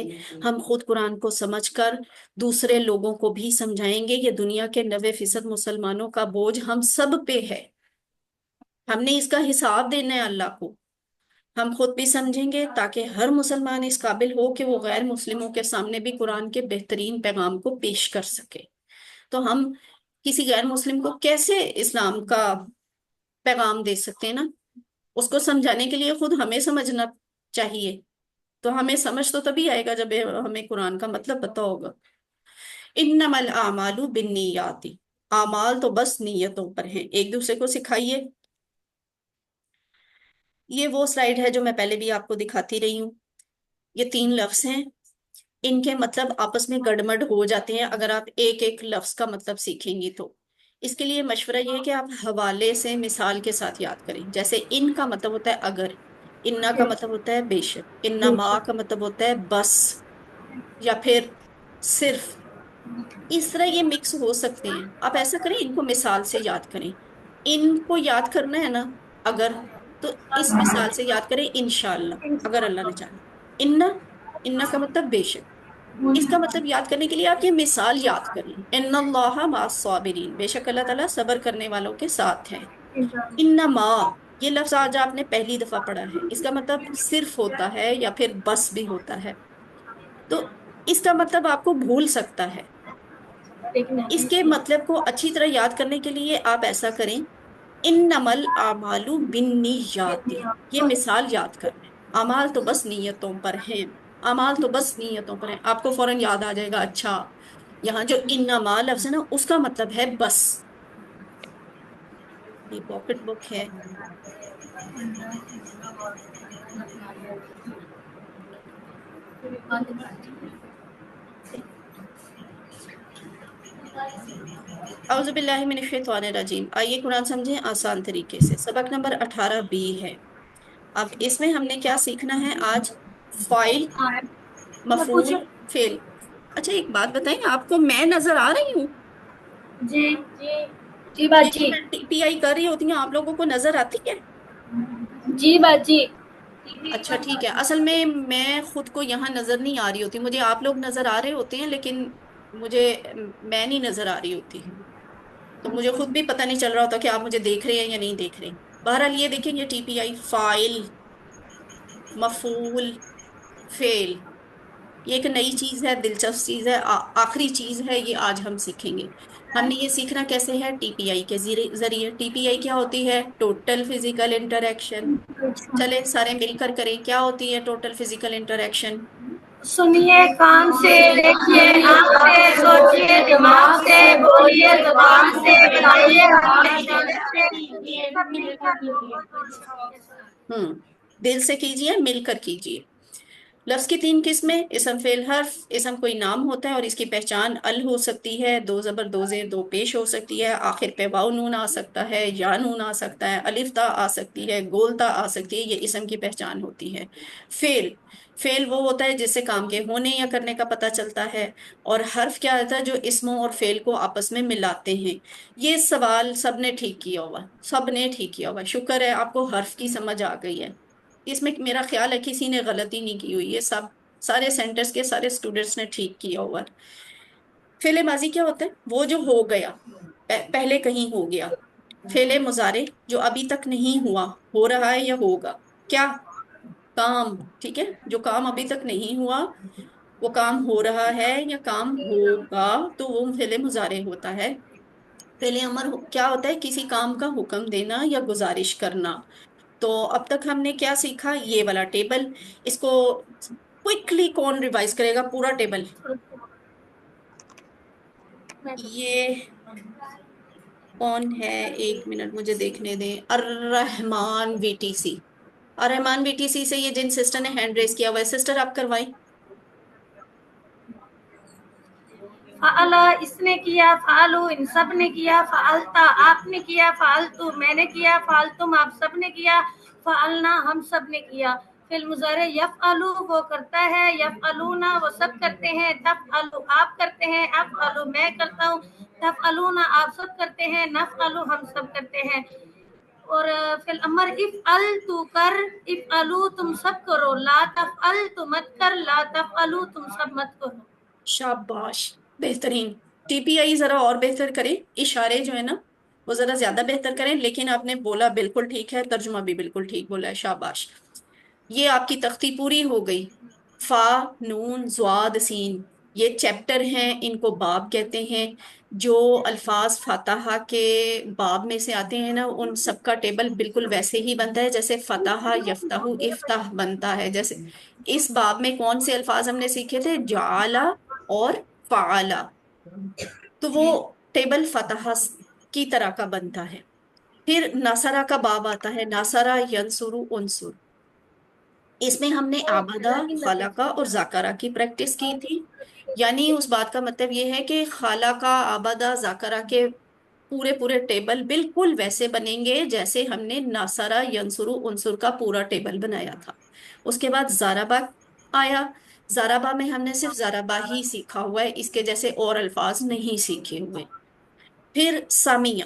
ہم خود قرآن کو سمجھ کر دوسرے لوگوں کو بھی سمجھائیں گے۔ یہ دنیا کے 90% مسلمانوں کا بوجھ ہم سب پہ ہے، ہم نے اس کا حساب دینا ہے اللہ کو۔ ہم خود بھی سمجھیں گے تاکہ ہر مسلمان اس قابل ہو کہ وہ غیر مسلموں کے سامنے بھی قرآن کے بہترین پیغام کو پیش کر سکے۔ تو ہم کسی غیر مسلم کو کیسے اسلام کا پیغام دے سکتے ہیں نا، اس کو سمجھانے کے لیے خود ہمیں سمجھنا چاہیے، تو ہمیں سمجھ تو تبھی آئے گا جب ہمیں قرآن کا مطلب پتا ہوگا۔ انما الاعمال بالنیات، اعمال تو بس نیتوں پر ہیں، ایک دوسرے کو سکھائیے۔ یہ وہ سلائیڈ ہے جو میں پہلے بھی آپ کو دکھاتی رہی ہوں، یہ 3 لفظ ہیں، ان کے مطلب آپس میں گڑمڑ ہو جاتے ہیں اگر آپ ایک ایک لفظ کا مطلب سیکھیں گی تو۔ اس کے لیے مشورہ یہ ہے کہ آپ حوالے سے مثال کے ساتھ یاد کریں۔ جیسے ان کا مطلب ہوتا ہے اگر، انا کا مطلب ہوتا ہے بے شک، انما کا مطلب ہوتا ہے بس یا پھر صرف. اس طرح یہ مکس ہو سکتے ہیں. آپ ایسا کریں، ان کو مثال سے یاد کریں. ان کو یاد کرنا ہے نا اگر، تو اس مثال سے یاد کریں انشاءاللہ، اگر اللہ نے چاہا. ان ان کا مطلب بے شک. اس کا مطلب یاد کرنے کے لیے آپ یہ مثال یاد کریں. ان اللہ مع الصابرین، بے شک اللہ تعالیٰ صبر کرنے والوں کے ساتھ ہے. انما، یہ لفظ آج آپ نے پہلی دفعہ پڑھا ہے. اس کا مطلب صرف ہوتا ہے یا پھر بس بھی ہوتا ہے. تو اس کا مطلب آپ کو بھول سکتا ہے. اس کے مطلب کو اچھی طرح یاد کرنے کے لیے آپ ایسا کریں، انما الاعمال بالنیات. یہ مثال یاد کر لیں. اعمال تو بس نیتوں پر ہیں، اعمال تو بس نیتوں پر ہیں. آپ کو فوراً یاد آ جائے گا، اچھا یہاں جو انما لفظ ہے نا، اس کا مطلب ہے بس. یہ پاکٹ بک ہے. اعوذ باللہ من الشیطان الرجیم. آئیے قرآن سمجھیں آسان طریقے سے. سبق نمبر 18B ہے. اب اس میں ہم نے کیا سیکھنا ہے آج؟ فائل، مفعول، فعل. اچھا ایک بات بتائیں، آپ کو میں نظر آ رہی ہوں؟ جی جی جی یہ جو باجی. میں ٹی پی آئی کر رہی ہوتی ہیں، آپ لوگوں کو نظر آتی ہے؟ جی باجی. اچھا ٹھیک ہے. اصل میں خود کو یہاں نظر نہیں آ رہی ہوتی. مجھے آپ لوگ نظر آ رہے ہوتے ہیں، لیکن مجھے میں نہیں نظر آ رہی ہوتی. تو مجھے خود بھی پتہ نہیں چل رہا ہوتا کہ آپ مجھے دیکھ رہے ہیں یا نہیں دیکھ رہے. بہرحال یہ دیکھیں، یہ ٹی پی آئی فائل، مفعول، فعل، یہ ایک نئی چیز ہے، دلچسپ چیز ہے، آخری چیز ہے. یہ آج ہم سیکھیں گے. ہم نے یہ سیکھنا کیسے ہے؟ ٹی پی آئی کے ذریعے. ٹی پی آئی کیا ہوتی ہے؟ Total physical interaction. چلے سارے مل کر کریں. کیا ہوتی ہے ٹوٹل فزیکل انٹریکشن؟ سنیے کان سے، دیکھیے آنکھ سے، سوچیے دماغ سے، بولیے زبان سے، بتائیے دل سے کیجئے، مل کر کیجئے. لفظ کی تین قسمیں: اسم، فعل، حرف. اسم کوئی نام ہوتا ہے اور اس کی پہچان ال ہو سکتی ہے، دو زبر دو زیر دو پیش ہو سکتی ہے، آخر پہ واو نون آ سکتا ہے، یا نون آ سکتا ہے، الف تا آ سکتی ہے، گول تا آ سکتی ہے. یہ اسم کی پہچان ہوتی ہے. فعل، فعل وہ ہوتا ہے جس سے کام کے ہونے یا کرنے کا پتہ چلتا ہے. اور حرف کیا ہوتا ہے؟ جو اسموں اور فعل کو آپس میں ملاتے ہیں. یہ سوال سب نے ٹھیک کیا ہوا، سب نے ٹھیک کیا ہوا. شکر ہے آپ کو حرف کی سمجھ آ گئی ہے. اس میں میرا خیال ہے کسی نے غلطی نہیں کی ہوئی ہے. سارے سینٹرز کے سارے اسٹوڈنٹس نے ٹھیک کیا ہوا ہے. فعل ماضی کیا ہوتا ہے؟ وہ جو ہو گیا، پہلے کہیں ہو گیا. فعل مضارع جو ابھی تک نہیں ہوا، ہو رہا ہے یا ہوگا. کیا؟ کام. ٹھیک ہے، جو کام ابھی تک نہیں ہوا، وہ کام ہو رہا ہے یا کام ہوگا، تو وہ فعل مضارع ہوتا ہے. فعل امر کیا ہوتا ہے؟ کسی کام کا حکم دینا یا گزارش کرنا. تو اب تک ہم نے کیا سیکھا؟ یہ والا ٹیبل. اس کو کوئکلی کون ریوائز کرے گا پورا ٹیبل؟ یہ کون ہے؟ ایک منٹ مجھے دیکھنے دیں. الرحمان وی ٹی سی. الرحمان وی ٹی سی سے یہ جن سسٹر نے ہینڈ ریز کیا ہوا ہے، سسٹر آپ کروائیں. فعلا اس نے کیا، فعلو ان سب نے کیا، فعلتا آپ نے کیا، فعلتو میں نے کیا، فعلتم آپ سب نے کیا، فعلنا ہم سب نے کیا. فعل مضارع یفعلو وہ کرتا ہے، یفعلونا وہ سب کرتے ہیں، تفعلو آپ کرتے ہیں، افعلو میں کرتا ہوں، تفعلونا آپ سب کرتے ہیں، نفعلو ہم سب کرتے ہیں. اور فعل امر افعل تو کر، افعلو تم سب کرو، لا تفعل تو مت کر، لا تفعلو تم سب مت کرو. شاباش، بہترین. ٹی پی آئی ذرا اور بہتر کریں. اشارے جو ہے نا وہ ذرا زیادہ بہتر کریں. لیکن آپ نے بولا بالکل ٹھیک ہے، ترجمہ بھی بالکل ٹھیک بولا ہے. شاباش. یہ آپ کی تختی پوری ہو گئی. فا، نون، ضاد، سین، یہ چیپٹر ہیں، ان کو باب کہتے ہیں. جو الفاظ فاتحہ کے باب میں سے آتے ہیں نا، ان سب کا ٹیبل بالکل ویسے ہی بنتا ہے جیسے فتح، یفتح، افتح بنتا ہے. جیسے اس باب میں کون سے الفاظ ہم نے سیکھے تھے؟ جعلا اور فعلا. تو وہ ٹیبل فتح کی طرح کا بنتا ہے. پھر ناصرہ کا باب آتا ہے، ناصرہ ینصرو انصر. اس میں ہم نے آبادہ، خالقہ اور ذاکرہ کی پریکٹس کی تھی. یعنی اس بات کا مطلب یہ ہے کہ خالقہ، آبادہ، ذاکرہ کے پورے پورے ٹیبل بالکل ویسے بنیں گے جیسے ہم نے ناصرہ ینصرو عنصر کا پورا ٹیبل بنایا تھا. اس کے بعد زارابا آیا. زارابا میں ہم نے صرف زارابا ہی سیکھا ہوا ہے، اس کے جیسے اور الفاظ نہیں سیکھے ہوئے. پھر سامیہ.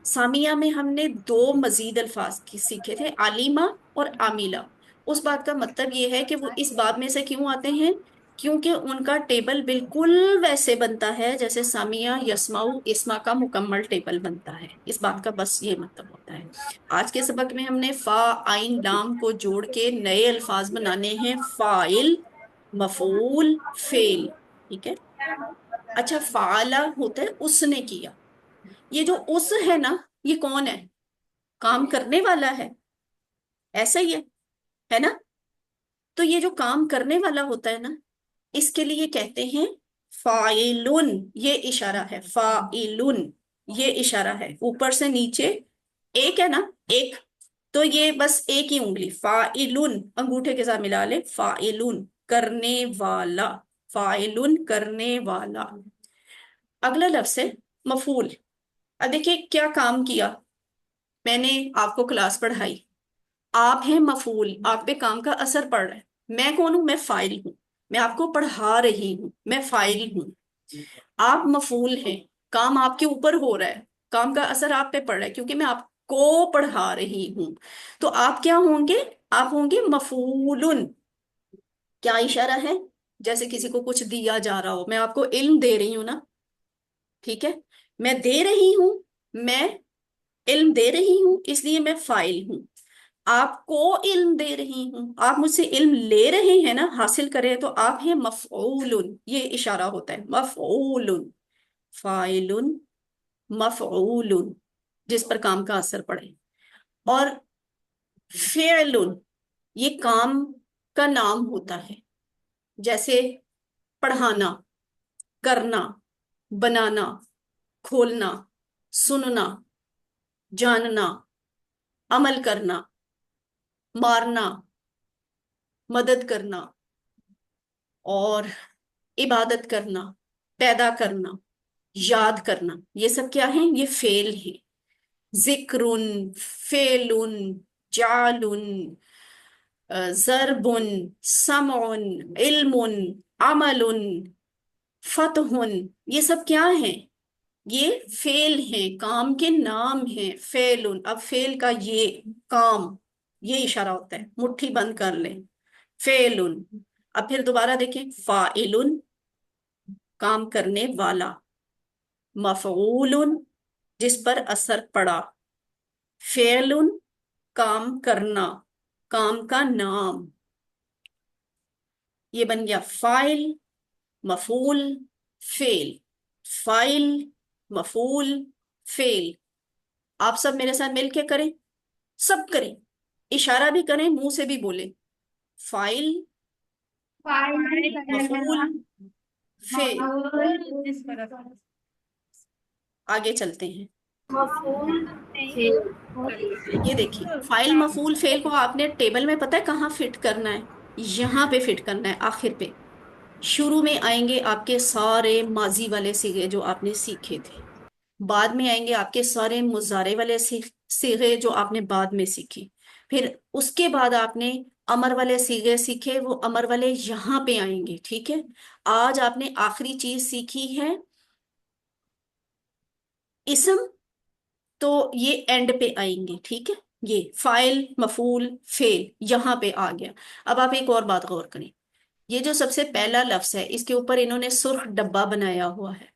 سامیہ میں ہم نے دو مزید الفاظ سیکھے تھے، علیمہ اور عاملہ. اس بات کا مطلب یہ ہے کہ وہ اس باب میں سے کیوں آتے ہیں، کیونکہ ان کا ٹیبل بالکل ویسے بنتا ہے جیسے سامیہ یسمعو اسما کا مکمل ٹیبل بنتا ہے. اس بات کا بس یہ مطلب ہوتا ہے. آج کے سبق میں ہم نے فا عین لام کو جوڑ کے نئے الفاظ بنانے ہیں، فاعل، مفعول، فعل. ٹھیک ہے. اچھا، فعلا ہوتا ہے اس نے کیا. یہ جو اس ہے نا، یہ کون ہے؟ کام کرنے والا ہے. ایسا ہی ہے نا؟ تو یہ جو کام کرنے والا ہوتا ہے نا، اس کے لیے کہتے ہیں فاعلن. یہ اشارہ ہے، فاعلن یہ اشارہ ہے اوپر سے نیچے. ایک ہے نا، ایک، تو یہ بس ایک ہی انگلی، فاعلن انگوٹھے کے ساتھ ملا لے، فاعلن کرنے والا، فاعلن کرنے والا. اگلا لفظ ہے مفعول. اب دیکھیے کیا کام کیا. میں نے آپ کو کلاس پڑھائی، آپ ہیں مفعول، آپ پہ کام کا اثر پڑ رہا ہے. میں کون ہوں؟ میں فاعل ہوں. میں آپ کو پڑھا رہی ہوں، میں فاعل ہوں. آپ مفعول ہیں، کام آپ کے اوپر ہو رہا ہے، کام کا اثر آپ پہ پڑ رہا ہے کیونکہ میں آپ کو پڑھا رہی ہوں. تو آپ کیا ہوں گے؟ آپ ہوں گے مفعولن. کیا اشارہ ہے؟ جیسے کسی کو کچھ دیا جا رہا ہو. میں آپ کو علم دے رہی ہوں نا، ٹھیک ہے، میں دے رہی ہوں، میں علم دے رہی ہوں، اس لیے میں فاعل ہوں. آپ کو علم دے رہی ہوں، آپ مجھ سے علم لے رہے ہیں نا، حاصل کرے، تو آپ ہیں مفعول. یہ اشارہ ہوتا ہے مفعول، فاعل، مفعول، جس پر کام کا اثر پڑے. اور فعل یہ کام کا نام ہوتا ہے، جیسے پڑھانا، کرنا، بنانا، کھولنا، سننا، جاننا، عمل کرنا، مارنا، مدد کرنا، اور عبادت کرنا، پیدا کرنا، یاد کرنا. یہ سب کیا ہیں؟ یہ فعل ہیں. ذکر، فعل، جعل، ضرب، سمع، علم، عمل، فتح. یہ سب کیا ہیں؟ یہ فعل ہیں، کام کے نام ہیں. فعل. اب فعل کا یہ کام، یہ اشارہ ہوتا ہے، مٹھی بند کر لیں، فعل. اب پھر دوبارہ دیکھیں، فاعل کام کرنے والا، مفعول جس پر اثر پڑا، فعل کام کرنا، کام کا نام. یہ بن گیا فاعل، مفعول، فعل. فاعل، مفعول، فعل. آپ سب میرے ساتھ مل کے کریں، سب کریں، اشارہ بھی کریں، منہ سے بھی بولیں. فاعل، مفعول، فعل. آگے چلتے ہیں. مفعول یہ دیکھیے فاعل، مفعول، فعل کو آپ نے ٹیبل میں پتہ ہے کہاں فٹ کرنا ہے؟ یہاں پہ فٹ کرنا ہے، آخر پہ. شروع میں آئیں گے آپ کے سارے ماضی والے صیغے جو آپ نے سیکھے تھے، بعد میں آئیں گے آپ کے سارے مضارع والے صیغے جو آپ نے بعد میں سیکھے. پھر اس کے بعد آپ نے امر والے صیغے سیکھے، وہ امر والے یہاں پہ آئیں گے. ٹھیک ہے. آج آپ نے آخری چیز سیکھی ہے اسم، تو یہ اینڈ پہ آئیں گے. ٹھیک ہے. یہ فاعل، مفعول، فعل یہاں پہ آ گیا. اب آپ ایک اور بات غور کریں، یہ جو سب سے پہلا لفظ ہے اس کے اوپر انہوں نے سرخ ڈبہ بنایا ہوا ہے.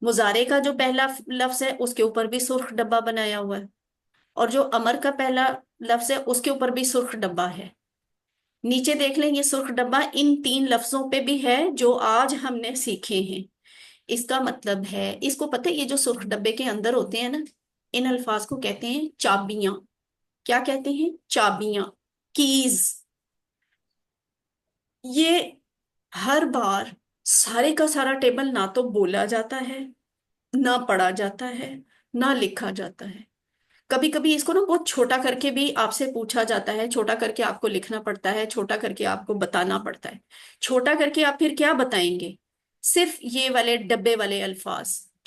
مضارع کا جو پہلا لفظ ہے اس کے اوپر بھی سرخ ڈبہ بنایا ہوا ہے، اور جو امر کا پہلا لفظ ہے اس کے اوپر بھی سرخ ڈبہ ہے. نیچے دیکھ لیں، یہ سرخ ڈبہ ان تین لفظوں پہ بھی ہے جو آج ہم نے سیکھے ہیں. اس کا مطلب ہے، اس کو پتہ ہے یہ جو سرخ ڈبے کے اندر ہوتے ہیں نا، ان الفاظ کو کہتے ہیں چابیاں. کیا کہتے ہیں؟ چابیاں، کیز. یہ ہر بار سارے کا سارا ٹیبل نہ تو بولا جاتا ہے، نہ پڑھا جاتا ہے، نہ لکھا جاتا ہے. کبھی کبھی اس کو نا بہت چھوٹا کر کے بھی آپ سے پوچھا جاتا ہے، چھوٹا کر کے آپ کو لکھنا پڑتا ہے، چھوٹا کر کے آپ کو بتانا پڑتا ہے. چھوٹا کر کے آپ پھر کیا بتائیں گے؟ صرف یہ والے ڈبے والے الفاظ.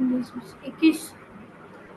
21।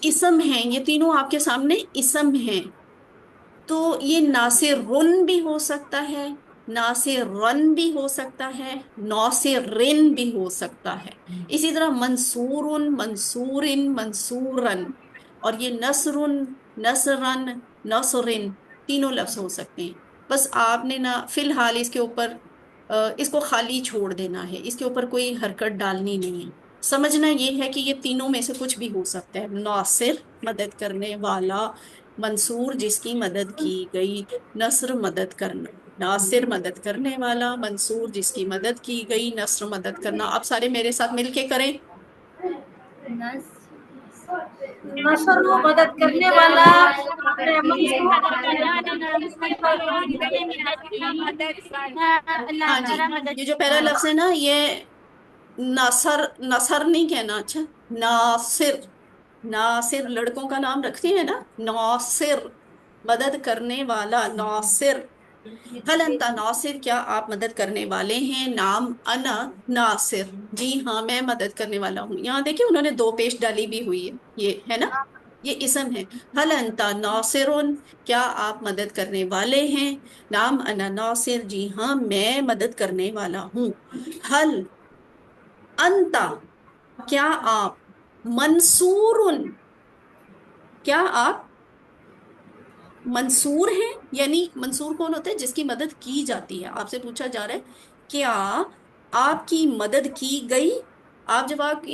اسم ہیں، یہ تینوں آپ کے سامنے اسم ہیں، تو یہ ناصرن بھی ہو سکتا ہے، ناصرن بھی ہو سکتا ہے، ناصرن بھی ہو سکتا ہے، اسی طرح منصور، منصورن، منصورن، اور یہ نصر، نصرن، نصرن، تینوں لفظ ہو سکتے ہیں۔ بس آپ نے نا فی الحال اس کے اوپر اس کو خالی چھوڑ دینا ہے، اس کے اوپر کوئی حرکت ڈالنی نہیں ہے۔ سمجھنا یہ ہے کہ یہ تینوں میں سے کچھ بھی ہو سکتا ہے، ناصر مدد کرنے والا، منصور جس کی مدد کی گئی، نصر مدد کرنا، ناصر مدد کرنے والا، منصور جس کی مدد کی گئی، نصر مدد کرنا۔ آپ سارے میرے ساتھ مل کے کریں۔ نصر مدد کرنے والا، اللہ ہاں جی، تعالیٰ مدد یہ جو پہلا لفظ ہے نا، یہ ناصر، نصر نہیں کہنا، اچھا ناصر، ناصر لڑکوں کا نام رکھتے ہیں نا، ناصر مدد کرنے والا، ناصر۔ حل انت ناصر، کیا آپ مدد کرنے والے ہیں؟ نام انا ناصر، جی ہاں میں مدد کرنے والا ہوں۔ یہاں دیکھیں انہوں نے دو پیش ڈالی بھی ہوئی ہے، یہ ہے نا، یہ اسم ہے۔ حل انت ناصر، کیا آپ مدد کرنے والے ہیں؟ نام انا ناصر، جی ہاں میں مدد کرنے والا ہوں۔ حل انت، کیا آپ، منصور، کیا آپ منصور ہیں؟ یعنی منصور کون ہوتا ہے؟ جس کی مدد کی جاتی ہے۔ آپ سے پوچھا جا رہا ہے کیا آپ کی مدد کی گئی؟ آپ جواب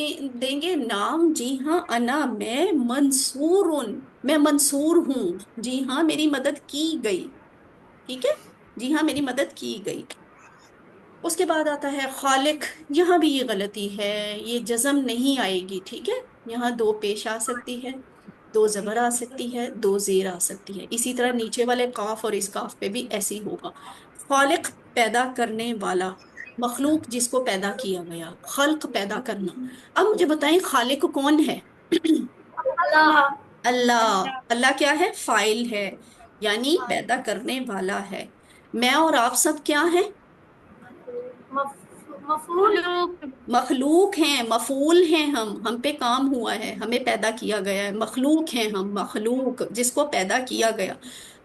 دیں گے نام، جی ہاں انا، میں منصور، میں منصور ہوں، جی ہاں میری مدد کی گئی، ٹھیک ہے، جی ہاں میری مدد کی گئی۔ اس کے بعد آتا ہے خالق، یہاں بھی یہ غلطی ہے، یہ جزم نہیں آئے گی، ٹھیک ہے، یہاں دو پیش آ سکتی ہے، دو زبر آ سکتی ہے، دو زیر آ سکتی ہے، اسی طرح نیچے والے کاف اور اس کاف پہ بھی ایسے ہی ہوگا۔ خالق پیدا کرنے والا، مخلوق جس کو پیدا کیا گیا، خلق پیدا کرنا۔ اب مجھے بتائیں خالق کون ہے؟ اللہ، اللہ، اللہ کیا ہے؟ فاعل ہے، یعنی پیدا کرنے والا ہے۔ میں اور آپ سب کیا ہیں؟ مفعول، مخلوق ہیں، مفعول ہیں، ہم پہ کام ہوا ہے، ہمیں پیدا کیا گیا ہے، مخلوق ہیں ہم، مخلوق جس کو پیدا کیا گیا۔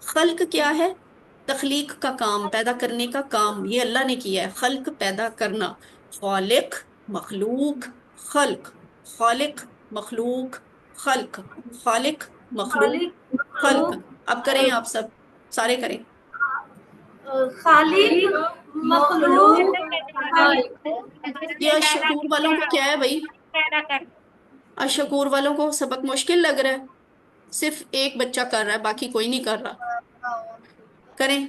خلق کیا ہے؟ تخلیق کا کام، پیدا کرنے کا کام، یہ اللہ نے کیا ہے، خلق پیدا کرنا۔ خالق، مخلوق، خلق، خالق، مخلوق، خلق، خالق، مخلوق، خالق، خلق۔ مخلوق، اب کریں آپ سب، سارے کریں۔ خالق، مخلوق، خالق۔ یہ الشکور والوں کو کیا ہے بھائی؟ الشکور والوں کو سبق مشکل لگ رہا ہے، صرف ایک بچہ کر رہا ہے، باقی کوئی نہیں کر رہا۔ کریں۔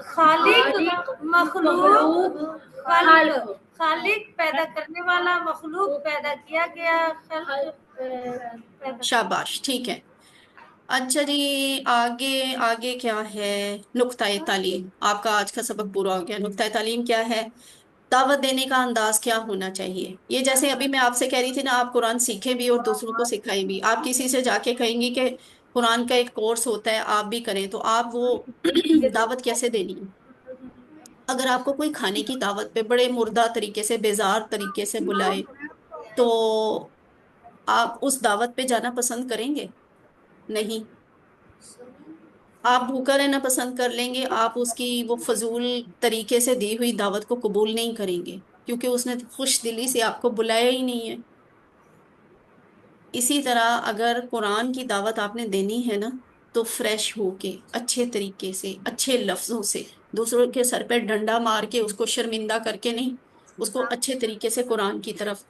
خالق، مخلوق، خالق، خالق پیدا کرنے والا، مخلوق پیدا کیا گیا، خلق پیدا۔ شاباش، ٹھیک ہے۔ اچھا جی، آگے آگے کیا ہے؟ نقطۂ تعلیم، آپ کا آج کا سبق پورا ہو گیا۔ نقطۂ تعلیم کیا ہے؟ دعوت دینے کا انداز کیا ہونا چاہیے؟ یہ جیسے ابھی میں آپ سے کہہ رہی تھی نا، آپ قرآن سیکھیں بھی اور دوسروں کو سکھائیں بھی۔ آپ کسی سے جا کے کہیں گی کہ قرآن کا ایک کورس ہوتا ہے آپ بھی کریں، تو آپ وہ دعوت کیسے دینی ہے؟ اگر آپ کو کوئی کھانے کی دعوت پہ بڑے مردہ طریقے سے، بیزار طریقے سے بلائے، تو آپ اس دعوت پہ جانا پسند کریں گے؟ نہیں۔ آپ بھوکا رہنا پسند کر لیں گے، آپ اس کی وہ فضول طریقے سے دی ہوئی دعوت کو قبول نہیں کریں گے، کیونکہ اس نے خوش دلی سے آپ کو بلایا ہی نہیں ہے۔ اسی طرح اگر قرآن کی دعوت آپ نے دینی ہے نا، تو فریش ہو کے، اچھے طریقے سے، اچھے لفظوں سے، دوسروں کے سر پہ ڈنڈا مار کے، اس کو شرمندہ کر کے نہیں، اس کو اچھے طریقے سے قرآن کی طرف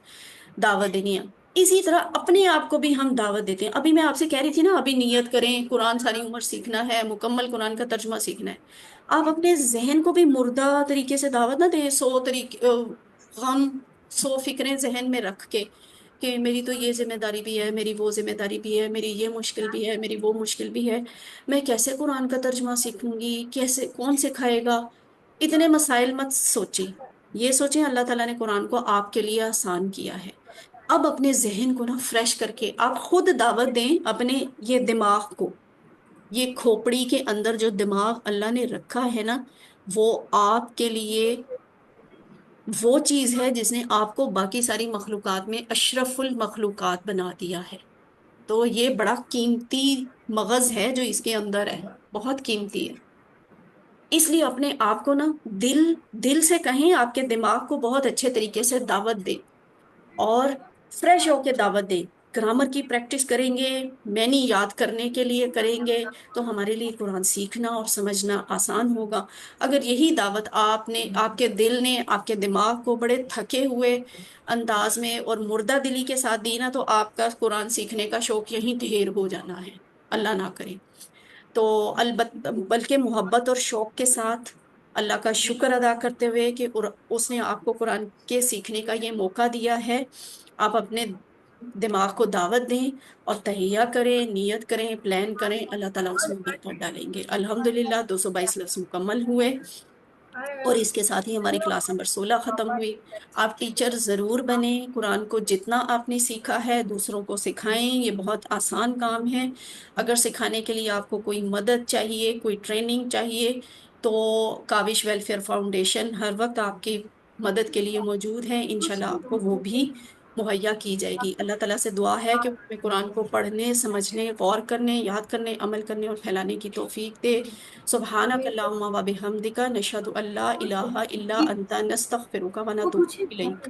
دعوت دینی ہے۔ اسی طرح اپنے آپ کو بھی ہم دعوت دیتے ہیں۔ ابھی میں آپ سے کہہ رہی تھی نا، ابھی نیت کریں، قرآن ساری عمر سیکھنا ہے، مکمل قرآن کا ترجمہ سیکھنا ہے۔ آپ اپنے ذہن کو بھی مردہ طریقے سے دعوت نہ دیں، سو طریقے غم، سو فکریں ذہن میں رکھ کے، کہ میری تو یہ ذمہ داری بھی ہے، میری وہ ذمہ داری بھی ہے، میری یہ مشکل بھی ہے، میری وہ مشکل بھی ہے، میں کیسے قرآن کا ترجمہ سیکھوں گی، کیسے، کون سکھائے گا؟ اتنے مسائل مت سوچیں، یہ سوچیں اللہ تعالیٰ نے قرآن کو آپ کے لیے آسان کیا ہے۔ اب اپنے ذہن کو نا فریش کر کے آپ خود دعوت دیں اپنے یہ دماغ کو، یہ کھوپڑی کے اندر جو دماغ اللہ نے رکھا ہے نا، وہ آپ کے لیے وہ چیز ہے جس نے آپ کو باقی ساری مخلوقات میں اشرف المخلوقات بنا دیا ہے. تو یہ بڑا قیمتی مغز ہے جو اس کے اندر ہے، بہت قیمتی ہے. اس لیے اپنے آپ کو نا دل دل سے کہیں، آپ کے دماغ کو بہت اچھے طریقے سے دعوت دیں اور فریش ہو کے دعوت دیں. گرامر کی پریکٹس کریں گے، معنی یاد کرنے کے لیے کریں گے، تو ہمارے لیے قرآن سیکھنا اور سمجھنا آسان ہوگا. اگر یہی دعوت آپ نے، آپ کے دل نے، آپ کے دماغ کو بڑے تھکے ہوئے انداز میں اور مردہ دلی کے ساتھ دی نا، تو آپ کا قرآن سیکھنے کا شوق یہیں ڈھیر ہو جانا ہے، اللہ نہ کرے. تو بلکہ محبت اور شوق کے ساتھ اللہ کا شکر ادا کرتے ہوئے کہ اس نے آپ کو قرآن کے سیکھنے کا یہ موقع دیا ہے، آپ اپنے دماغ کو دعوت دیں اور تہیہ کریں، نیت کریں، پلان کریں، اللہ تعالیٰ اس میں برکت ڈالیں گے. الحمدللہ 222 لفظ مکمل ہوئے اور اس کے ساتھ ہی ہماری کلاس نمبر 16 ختم ہوئی. آپ ٹیچر ضرور بنیں، قرآن کو جتنا آپ نے سیکھا ہے دوسروں کو سکھائیں، یہ بہت آسان کام ہے. اگر سکھانے کے لیے آپ کو کوئی مدد چاہیے، کوئی ٹریننگ چاہیے، تو کاوش ویلفیئر فاؤنڈیشن ہر وقت آپ کی مدد کے لیے موجود ہے. انشاءاللہ آپ کو وہ بھی مہیا کی جائے گی. اللہ تعالیٰ سے دعا ہے کہ ہمیں قرآن کو پڑھنے، سمجھنے، غور کرنے، یاد کرنے، عمل کرنے اور پھیلانے کی توفیق دے. سبحانک اللہم و بحمدک، نشہد ان لا الہ الا انت، نستغفرک و وہ نتوب پوچھے الیک.